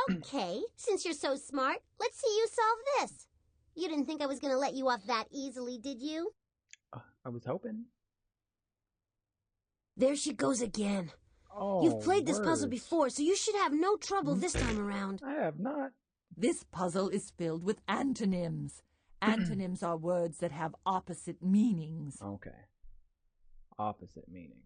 S1: Okay, since you're so smart, let's see you solve this. You didn't think I was going to let you off that easily, did you?
S2: I was hoping.
S1: There she goes again.
S2: Oh,
S1: You've played this puzzle
S2: words.
S1: before, so you should have no trouble this time around.
S2: I have not.
S6: This puzzle is filled with antonyms. Antonyms are words that have opposite meanings.
S2: Okay. Opposite meanings.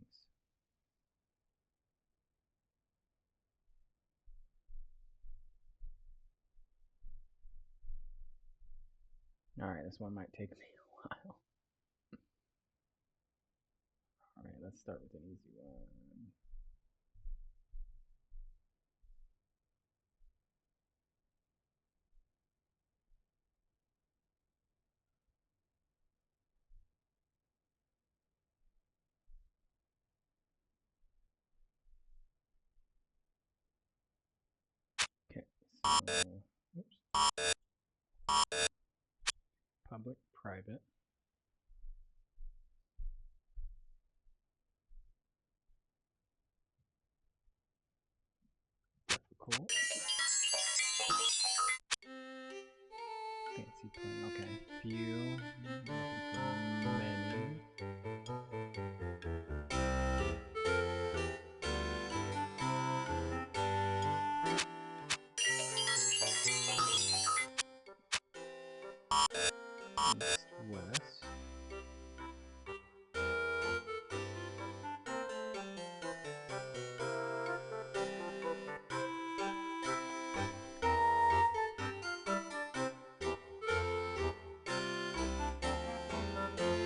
S2: Alright, this one might take me a while. Alright, let's start with an easy one. Okay, so, oops. Public, private. Difficult. Fancy play. Okay. Few. Many. East, west.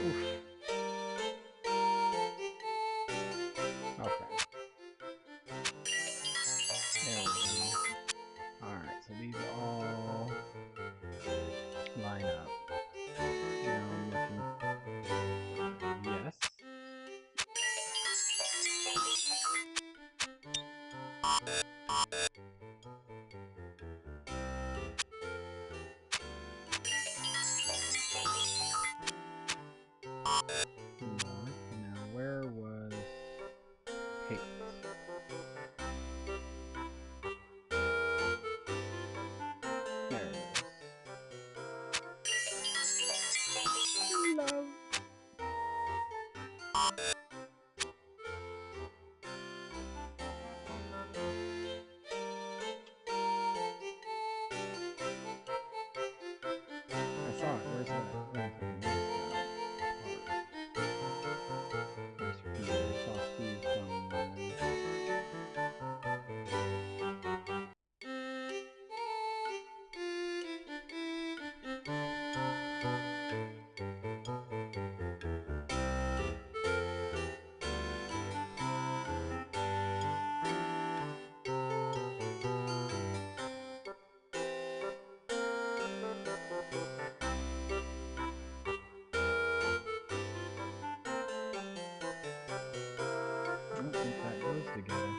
S2: Oof. Okay. There we go. Alright, so these all line up. Now I'm looking for yes. North. Now where was hate? There it is. Love. I saw it. Where's that? Where's Fuse? I saw Fuse somewhere. I don't think that goes together.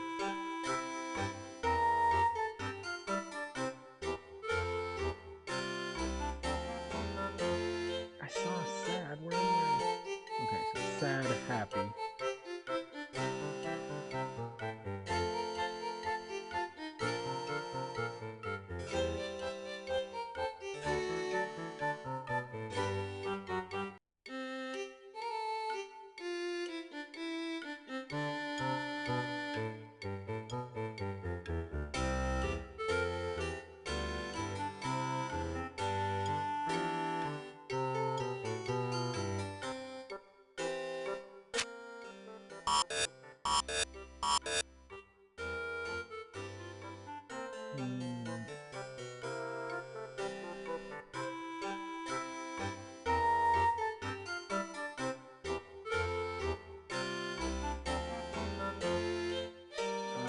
S2: I saw sad. Where am I? Okay, so sad, happy. Hmm.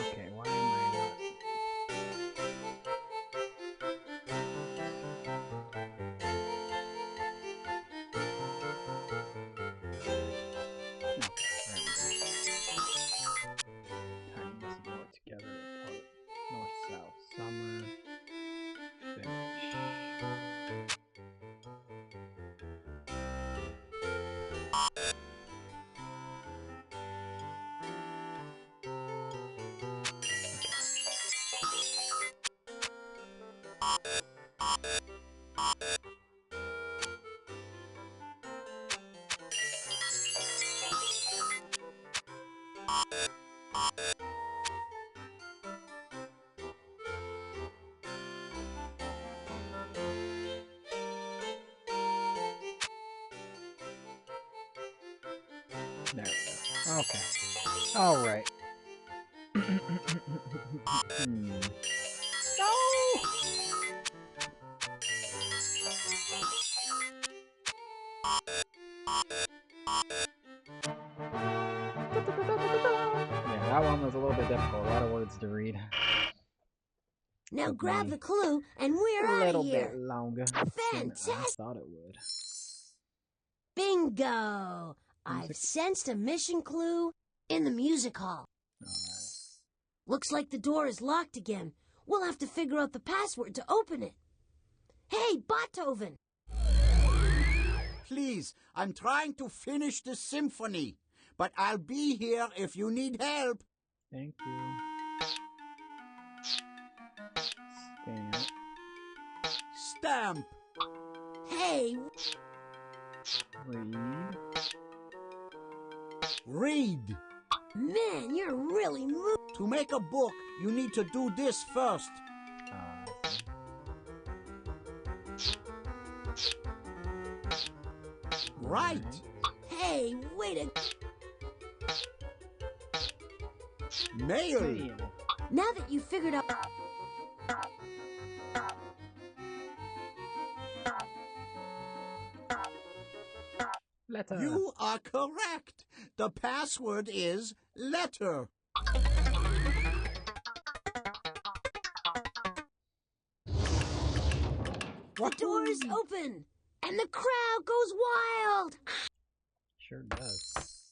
S2: Okay, why am I not? Okay, there we go. There we go. Okay. All right. No! Yeah, that one was a little bit difficult. A lot of words to read.
S1: Now
S2: Took
S1: grab
S2: me
S1: the clue and we're
S2: a
S1: out of
S2: little
S1: here.
S2: bit longer than I
S1: Fantastic.
S2: thought it would.
S1: Bingo! I've sensed a mission clue in the music hall. Looks like the door is locked again. We'll have to figure out the password to open it. Hey, Beethoven!
S7: Please, I'm trying to finish the symphony, but I'll be here if you need help.
S2: Thank you. Stamp.
S7: Stamp.
S1: Hey,
S2: Read.
S7: Read.
S1: man, you're really
S7: To make a book, you need to do this first. Right.
S1: Hey, wait a...
S7: Mail.
S1: Now that you figured out...
S2: Letter.
S7: You are correct. The password is letter.
S1: The door's open, and the crowd goes wild.
S2: Sure does.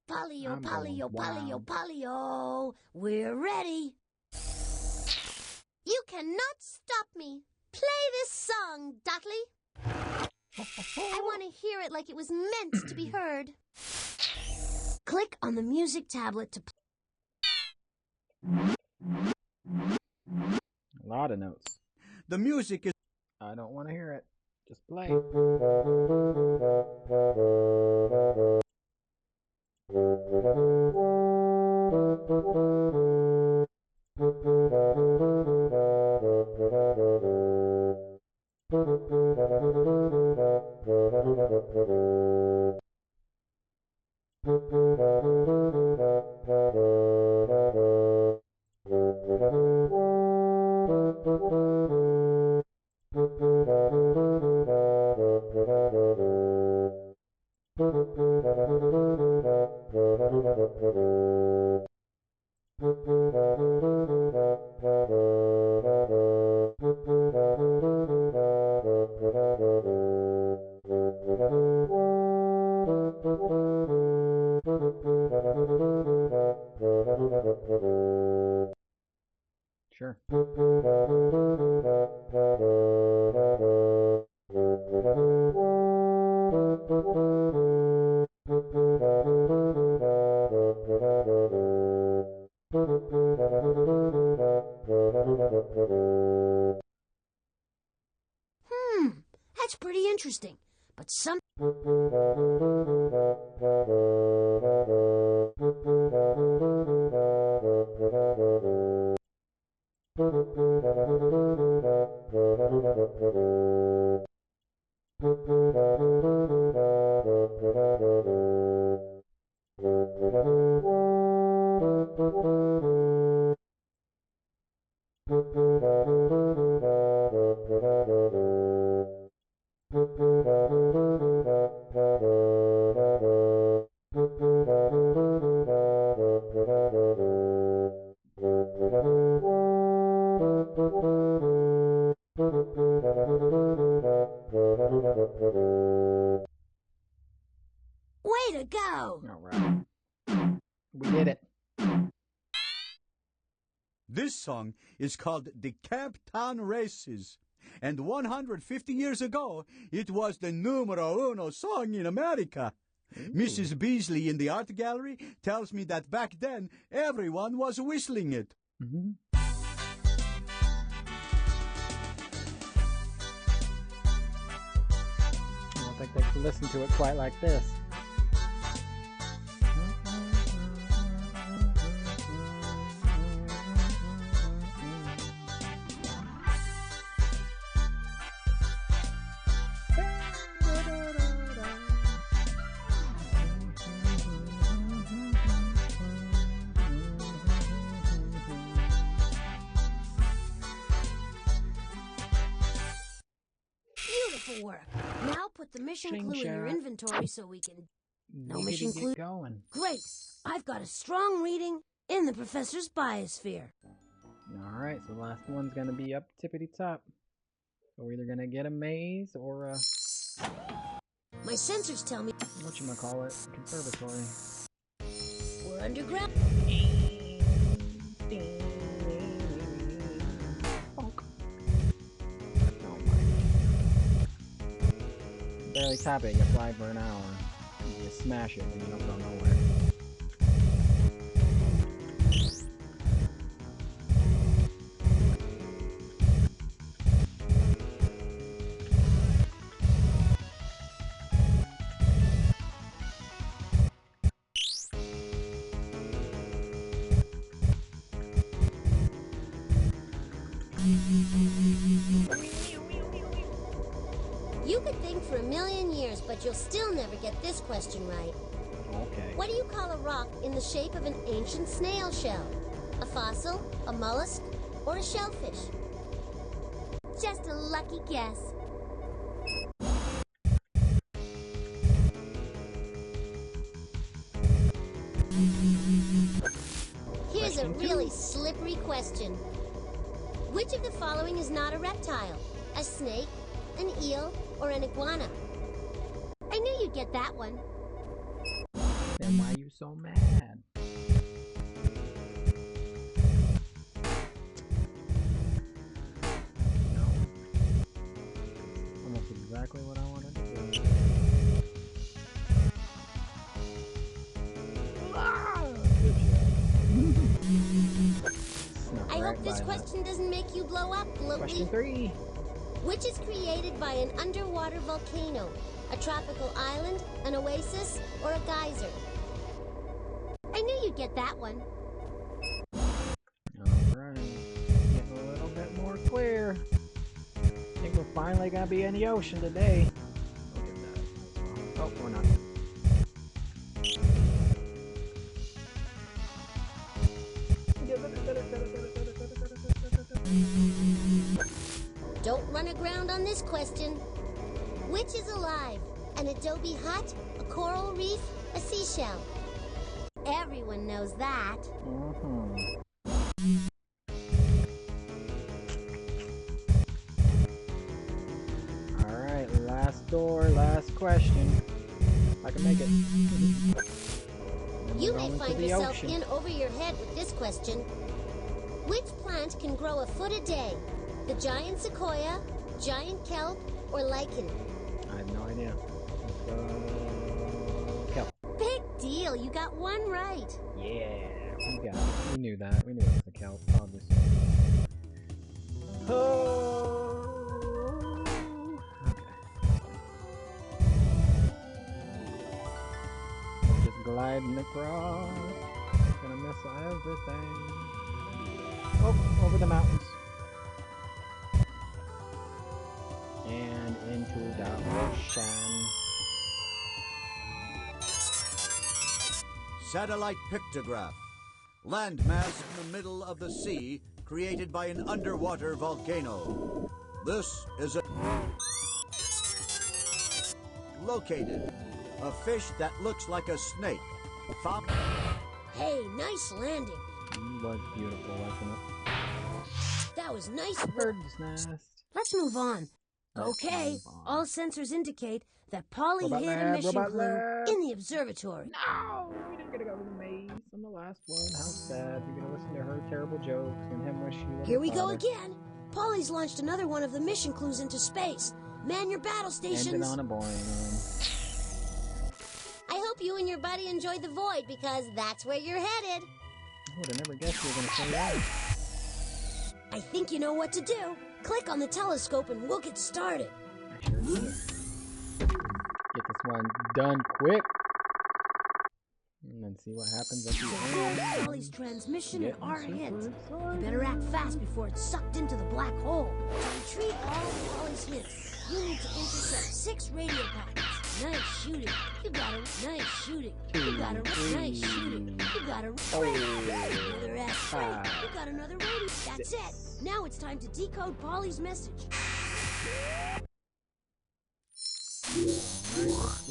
S1: Polio,
S2: I'm going
S1: polio, polio,
S2: wild.
S1: polio. We're ready. You cannot stop me. Play this song, Dudley. I want to hear it like it was meant to be heard. Click on the music tablet to play.
S2: A lot of notes.
S7: The music is...
S2: I don't want to hear it. Just play. Sure.
S1: That's pretty interesting. But some... Way to go!
S2: All right. We did it.
S5: This song is called the Cape Town Races. And 150 years ago, it was the numero uno song in America. Mrs. Beasley in the art gallery tells me that back then, everyone was whistling it.
S2: Mm-hmm. I don't think they can listen to it quite like this.
S1: Wonderful work. Now put the mission
S2: Ching
S1: clue in your
S2: shot.
S1: inventory so we can... No
S2: Giggity
S1: mission
S2: get
S1: clue.
S2: going.
S1: Great. I've got a strong reading in the professor's biosphere.
S2: Alright, so the last one's gonna be up tippity top. So we're either gonna get a maze or
S1: My sensors tell me
S2: whatchamacallit, conservatory.
S1: we're underground.
S2: Oh my. Barely tap it, you fly for an hour. You smash it and you don't go nowhere.
S1: You could think for a million years, but you'll still never get this question right.
S2: Okay.
S1: What do you call a rock in the shape of an ancient snail shell? A fossil, a mollusk, or a shellfish? Just a lucky guess. Here's a really slippery question. Which of the following is not a reptile? A snake, an eel, or an iguana? I knew you'd get that one.
S2: Then why are you so mad? No. Almost exactly what I wanted to do. Good job. Snuck
S1: I
S2: right
S1: hope this
S2: by that.
S1: question doesn't make you blow up,
S2: Question
S1: Globey.
S2: 3.
S1: Which is created by an underwater volcano? A tropical island, an oasis, or a geyser? I knew you'd get that one.
S2: Alright. Getting a little bit more clear. I think we're finally gonna be in the ocean today. Look at that. Oh, we're not.
S1: Don't run aground on this question. Which is alive? An adobe hut, a coral reef, a seashell? Everyone knows that.
S2: Alright, last door, last question. I can make it.
S1: You may find yourself in over your head with this question. Which plant can grow a foot a day? The giant sequoia, giant kelp, or lichen?
S2: I have no idea. Kelp.
S1: Big deal, you got one right.
S2: Yeah, we got it. We knew that. We knew it was a kelp, obviously. Oh. Okay. We're just gliding across. Gonna miss everything. Oh, over the mountains. And into the ocean.
S7: Satellite pictograph. Landmass in the middle of the sea created by an underwater volcano. This is a... Located. A fish that looks like a snake. Found...
S1: Hey, nice landing.
S2: It was beautiful, wasn't it?
S1: That was nice work.
S2: Bird's nest.
S1: Let's move on. Okay,
S2: move on.
S1: all sensors indicate that Polly
S2: Robot
S1: hid a
S2: lab,
S1: mission
S2: robot
S1: clue
S2: lab.
S1: in the observatory.
S2: No! We didn't get to go to the maze on the last one. How sad. You're gonna listen to her terrible jokes and him wish you
S1: Here we go again. Polly's launched another one of the mission clues into space. Man your battle stations.
S2: Ended on a boing.
S1: I hope you and your buddy enjoyed the void because that's where you're headed.
S2: I would have never guessed you were gonna say that.
S1: I think you know what to do. Click on the telescope and we'll get started.
S2: I sure did. Get this one done quick. And then see what happens at the end.
S1: Polly's transmission in
S2: Getting
S1: our
S2: super
S1: hands. You
S2: excited.
S1: better act fast before it's sucked into the black hole. To retrieve all of Polly's hints, you need to intercept 6 radio packets. Nice shooting. You got it. Nice shooting. You got it. Nice shooting. You got it. Another S. Right. You got another radio. That's it. Now it's time to decode Polly's message.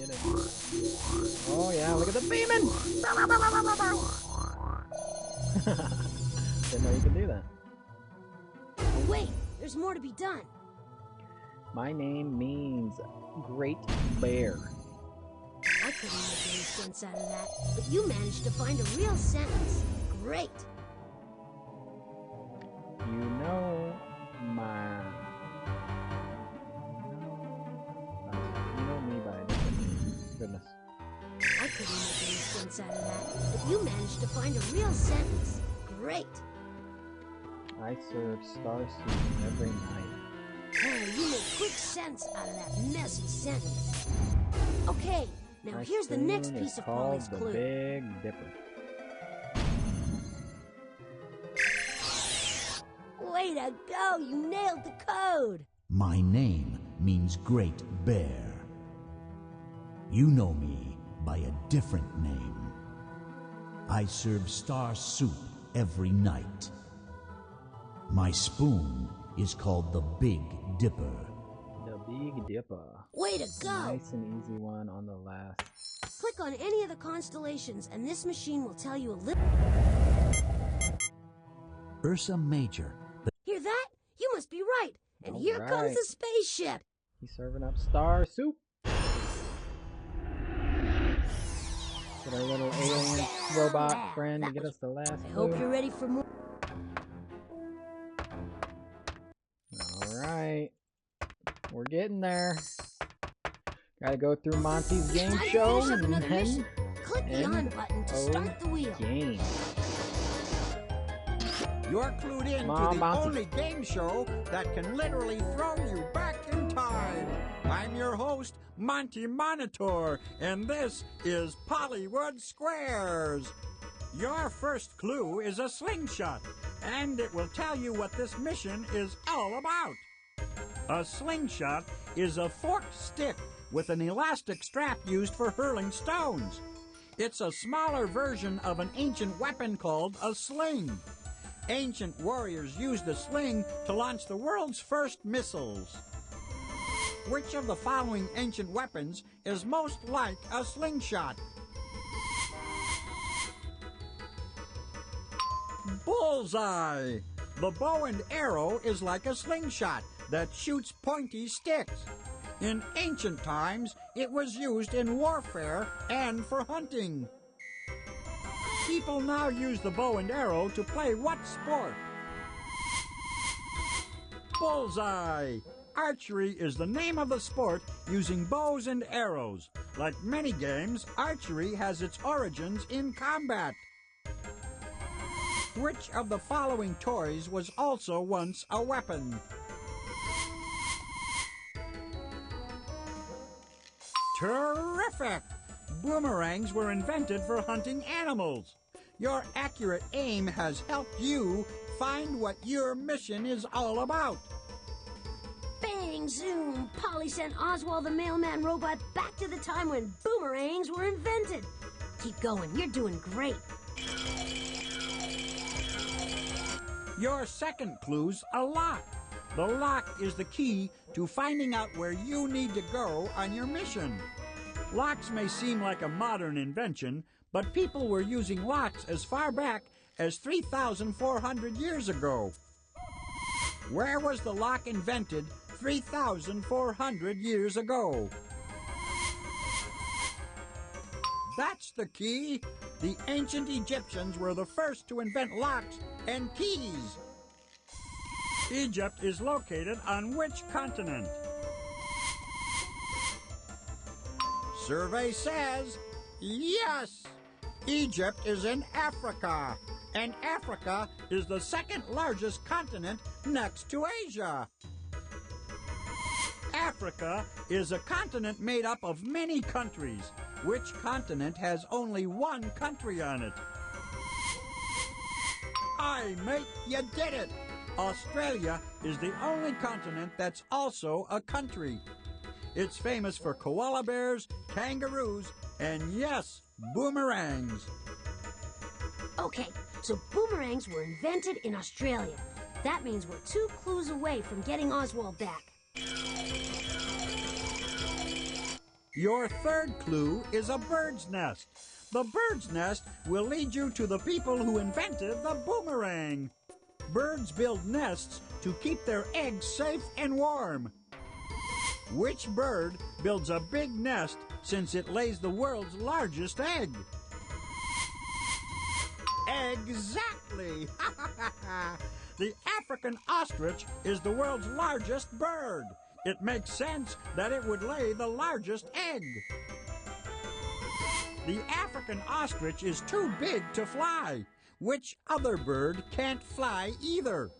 S2: Get it. Oh yeah, look at the beaming! Didn't know you could do that.
S1: Oh, wait, there's more to be done.
S2: My name means Great Bear.
S1: I couldn't make any sense out of that, but you managed to find a real sentence. Great.
S2: You know my... You know me by a different name. Goodness.
S1: I couldn't make any sense out of that, but you managed to find a real sentence. Great.
S2: I serve star soup every night.
S1: Oh, you make quick sense out of that messy sentence. Okay, now
S2: My
S1: here's the
S2: spoon
S1: next
S2: is
S1: piece of
S2: called
S1: Polly's
S2: the
S1: clue.
S2: Big Dipper.
S1: Way to go! You nailed the code!
S3: My name means Great Bear. You know me by a different name. I serve star soup every night. My spoon is called the Big Dipper.
S2: The Big Dipper.
S1: Way to go!
S2: Nice and easy one on the last.
S1: Click on any of the constellations and this machine will tell you a little...
S3: Ursa Major.
S1: Hear that? You must be right. And
S2: All
S1: here
S2: right.
S1: comes the spaceship.
S2: He's serving up star soup. Get our little alien robot friend to get us the last
S1: I hope
S2: clue.
S1: you're ready for more.
S2: Alright. We're getting there. Gotta go through Monty's game
S1: Time to
S2: show
S1: finish up
S2: and
S1: another
S2: then
S1: mission. Click the on button to start the wheel.
S2: game.
S5: You're clued in
S2: Come
S5: to
S2: on,
S5: the
S2: Monty.
S5: only game show that can literally throw you back in time. I'm your host, Monty Monitor, and this is Pollywood Squares. Your first clue is a slingshot, and it will tell you what this mission is all about. A slingshot is a forked stick with an elastic strap used for hurling stones. It's a smaller version of an ancient weapon called a sling. Ancient warriors used the sling to launch the world's first missiles. Which of the following ancient weapons is most like a slingshot? Bullseye! The bow and arrow is like a slingshot that shoots pointy sticks. In ancient times, it was used in warfare and for hunting. People now use the bow and arrow to play what sport? Bullseye! Archery is the name of the sport using bows and arrows. Like many games, archery has its origins in combat. Which of the following toys was also once a weapon? Terrific! Boomerangs were invented for hunting animals. Your accurate aim has helped you find what your mission is all about.
S1: Bang, zoom! Polly sent Oswald the mailman robot back to the time when boomerangs were invented. Keep going, you're doing great.
S5: Your second clue's a lock. The lock is the key to finding out where you need to go on your mission. Locks may seem like a modern invention, but people were using locks as far back as 3,400 years ago. Where was the lock invented 3,400 years ago? That's the key. The ancient Egyptians were the first to invent locks and keys. Egypt is located on which continent? Survey says yes. Egypt is in Africa, and Africa is the second largest continent next to Asia. Africa is a continent made up of many countries. Which continent has only one country on it? Aye, mate, you did it! Australia is the only continent that's also a country. It's famous for koala bears, kangaroos, and yes, boomerangs.
S1: Okay, so boomerangs were invented in Australia. That means we're 2 clues away from getting Oswald back.
S5: Your third clue is a bird's nest. The bird's nest will lead you to the people who invented the boomerang. Birds build nests to keep their eggs safe and warm. Which bird builds a big nest since it lays the world's largest egg? Exactly! The African ostrich is the world's largest bird. It makes sense that it would lay the largest egg. The African ostrich is too big to fly. Which other bird can't fly either?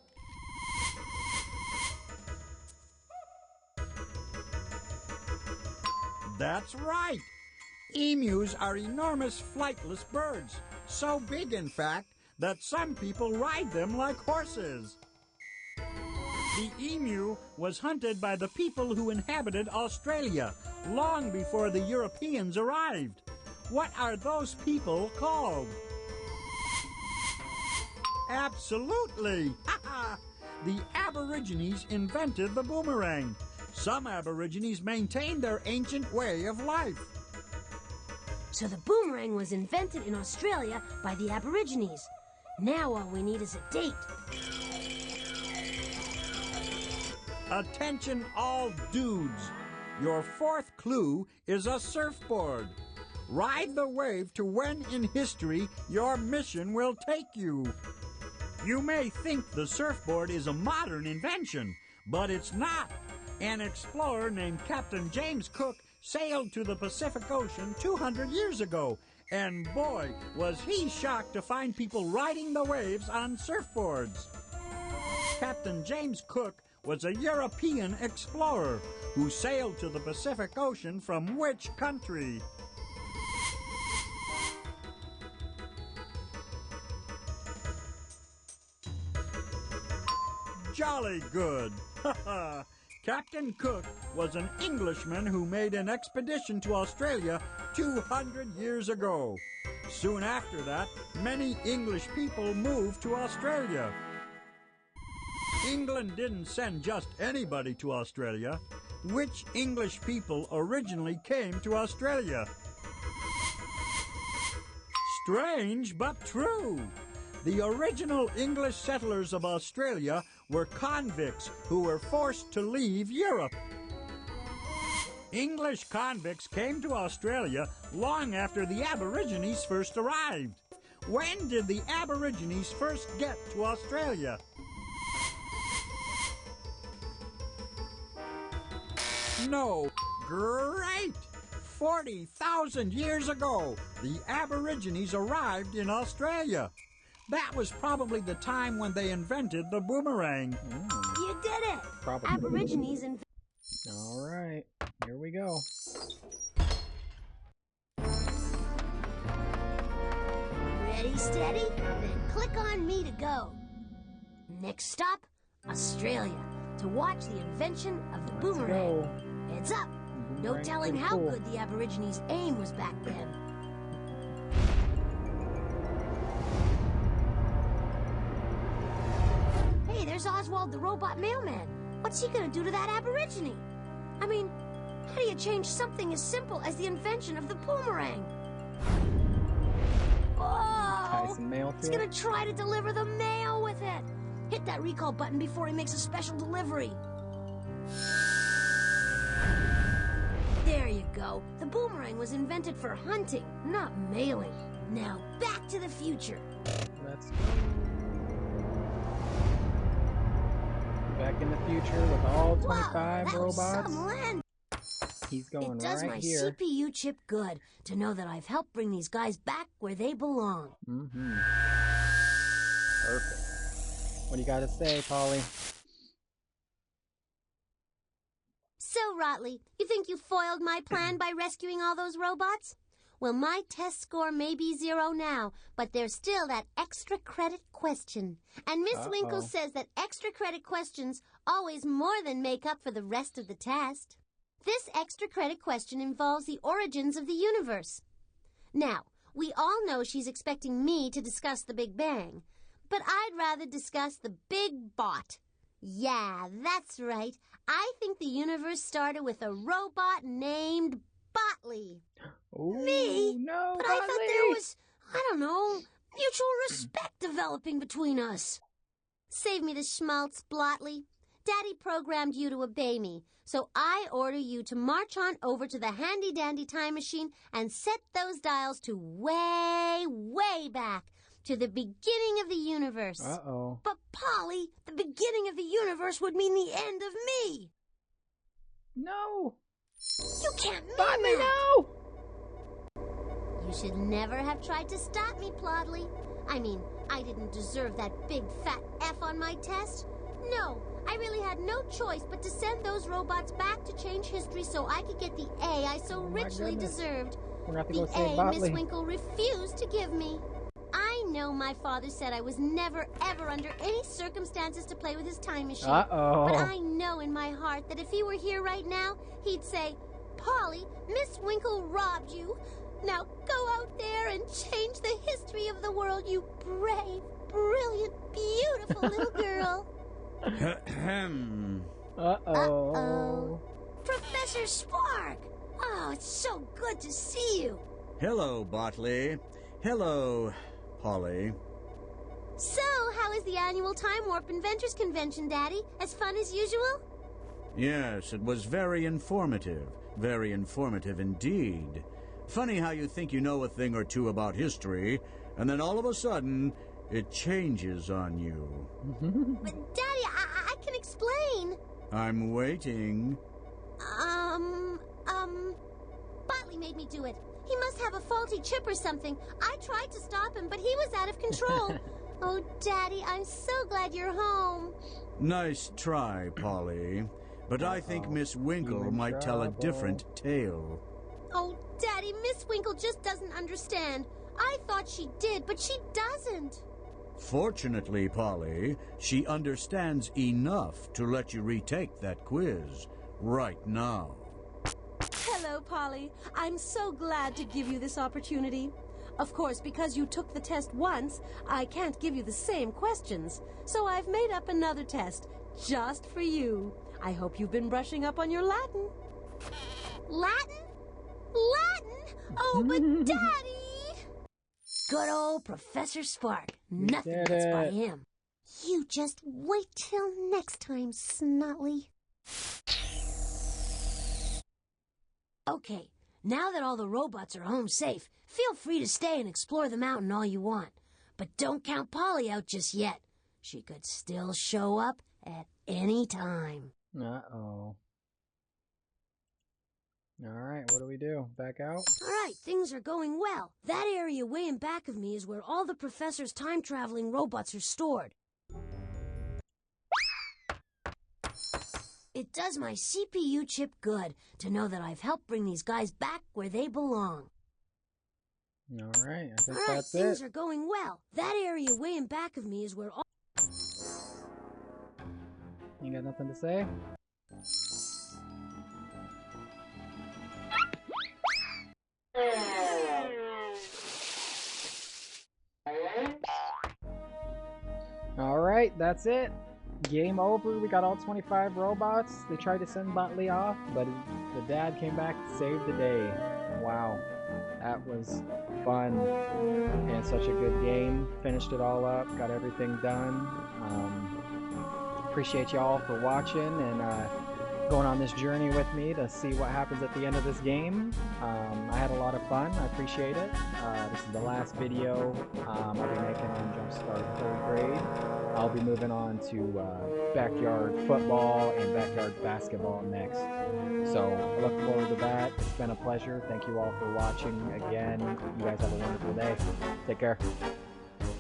S5: That's right. Emus are enormous flightless birds. So big, in fact, that some people ride them like horses. The emu was hunted by the people who inhabited Australia long before the Europeans arrived. What are those people called? Absolutely! The Aborigines invented the boomerang. Some Aborigines maintain their ancient way of life.
S1: So the boomerang was invented in Australia by the Aborigines. Now all we need is a date.
S5: Attention all dudes. Your fourth clue is a surfboard. Ride the wave to when in history your mission will take you. You may think the surfboard is a modern invention, but it's not. An explorer named Captain James Cook sailed to the Pacific Ocean 200 years ago, and boy, was he shocked to find people riding the waves on surfboards. Captain James Cook was a European explorer who sailed to the Pacific Ocean from which country? Jolly good! Captain Cook was an Englishman who made an expedition to Australia 200 years ago. Soon after that, many English people moved to Australia. England didn't send just anybody to Australia. Which English people originally came to Australia? Strange but true. The original English settlers of Australia were convicts who were forced to leave Europe. English convicts came to Australia long after the Aborigines first arrived. When did the Aborigines first get to Australia? No. Great! 40,000 years ago, the Aborigines arrived in Australia. That was probably the time when they invented the boomerang.
S1: You did it!
S2: Probably.
S1: Aborigines invented...
S2: All right, here we go.
S1: Ready, steady? Then click on me to go. Next stop, Australia, to watch the invention of the boomerang.
S2: Go.
S1: Heads up! No
S2: Boomerang's
S1: telling
S2: pretty
S1: how
S2: cool.
S1: good the Aborigines' aim was back then. Hey, there's Oswald the robot mailman. What's he gonna do to that Aborigine? I mean, how do you change something as simple as the invention of the boomerang?
S2: Tie
S1: Oh!
S2: some mail
S1: He's
S2: to
S1: gonna
S2: it.
S1: try to deliver the mail with it. Hit that recall button before he makes a special delivery. There you go. The boomerang was invented for hunting, not mailing. Now back to the future.
S2: Let's go. Back in the future with all 25
S1: Whoa, that was
S2: robots.
S1: some land.
S2: He's going
S1: It does
S2: right
S1: my
S2: here.
S1: CPU chip good to know that I've helped bring these guys back where they belong.
S2: Mm-hmm. Perfect. What do you got to say, Polly?
S1: So, Rotley, you think you foiled my plan by rescuing all those robots? Well, my test score may be 0 now, but there's still that extra credit question. And Miss Winkle says that extra credit questions always more than make up for the rest of the test. This extra credit question involves the origins of the universe. Now, we all know she's expecting me to discuss the Big Bang, but I'd rather discuss the Big Bot. Yeah, that's right. I think the universe started with a robot named Botley.
S2: Ooh,
S1: Me?
S2: No,
S1: But I thought there was, I don't know, mutual respect developing between us. Save me the schmaltz, Blotley. Daddy programmed you to obey me, so I order you to march on over to the handy-dandy time machine and set those dials to way, way back, to the beginning of the universe.
S2: Uh-oh.
S1: But, Polly, the beginning of the universe would mean the end of me.
S2: No.
S1: You can't mean
S2: Botley,
S1: that.
S2: no.
S1: You should never have tried to stop me, Plotley. I mean, I didn't deserve that big fat F on my test. No, I really had no choice but to send those robots back to change history so I could get the A I so richly deserved.
S2: We're going to have to
S1: The
S2: go save
S1: A Miss
S2: Botley.
S1: Winkle refused to give me. I know my father said I was never, ever under any circumstances to play with his time machine.
S2: Uh-oh.
S1: But I know in my heart that if he were here right now, he'd say, Polly, Miss Winkle robbed you. Now go out there and change the history of the world, you brave, brilliant, beautiful little girl.
S5: Ahem.
S2: Uh-oh.
S1: Uh-oh. Professor Spark! Oh, it's so good to see you.
S5: Hello, Botley. Hello, Polly.
S1: So, how is the annual Time Warp Inventors Convention, Daddy? As fun as usual?
S5: Yes, it was very informative. Very informative indeed. Funny how you think you know a thing or two about history, and then all of a sudden, it changes on you.
S1: But, Daddy, I can explain.
S5: I'm waiting.
S1: Botley made me do it. He must have a faulty chip or something. I tried to stop him, but he was out of control. Oh, Daddy, I'm so glad you're home.
S5: Nice try, Polly. But I think Miss Winkle
S2: in
S5: might tell a
S2: trouble.
S5: different tale.
S1: Oh, Daddy, Miss Winkle just doesn't understand. I thought she did, but she doesn't.
S5: Fortunately, Polly, she understands enough to let you retake that quiz right now.
S4: Hello, Polly. I'm so glad to give you this opportunity. Of course, because you took the test once, I can't give you the same questions. So I've made up another test, just for you. I hope you've been brushing up on your Latin.
S1: Latin? Latin? Oh, but Daddy! Good old Professor Spark. Nothing
S2: did
S1: gets by
S2: it.
S1: him. You just wait till next time, Snotley. Okay, now that all the robots are home safe, feel free to stay and explore the mountain all you want. But don't count Polly out just yet. She could still show up at any time.
S2: Uh-oh. All right, what do we do? Back out?
S1: All right, things are going well. That area way in back of me is where all the professor's time-traveling robots are stored. It does my CPU chip good to know that I've helped bring these guys back where they belong.
S2: All right, I think
S1: All right,
S2: that's
S1: things
S2: it.
S1: are going well. That area way in back of me is where all...
S2: You got nothing to say? All right, that's it. Game over. We got all 25 robots. They tried to send Botley off, but the dad came back to save the day. Wow, that was fun and such a good game. Finished it all up, got everything done. Appreciate y'all for watching and going on this journey with me to see what happens at the end of this game. I had a lot of fun. I appreciate it. This is the last video I'll be making on JumpStart 3rd grade. I'll be moving on to backyard football and backyard basketball next. So I look forward to that. It's been a pleasure. Thank you all for watching again. You guys have a wonderful day. Take care.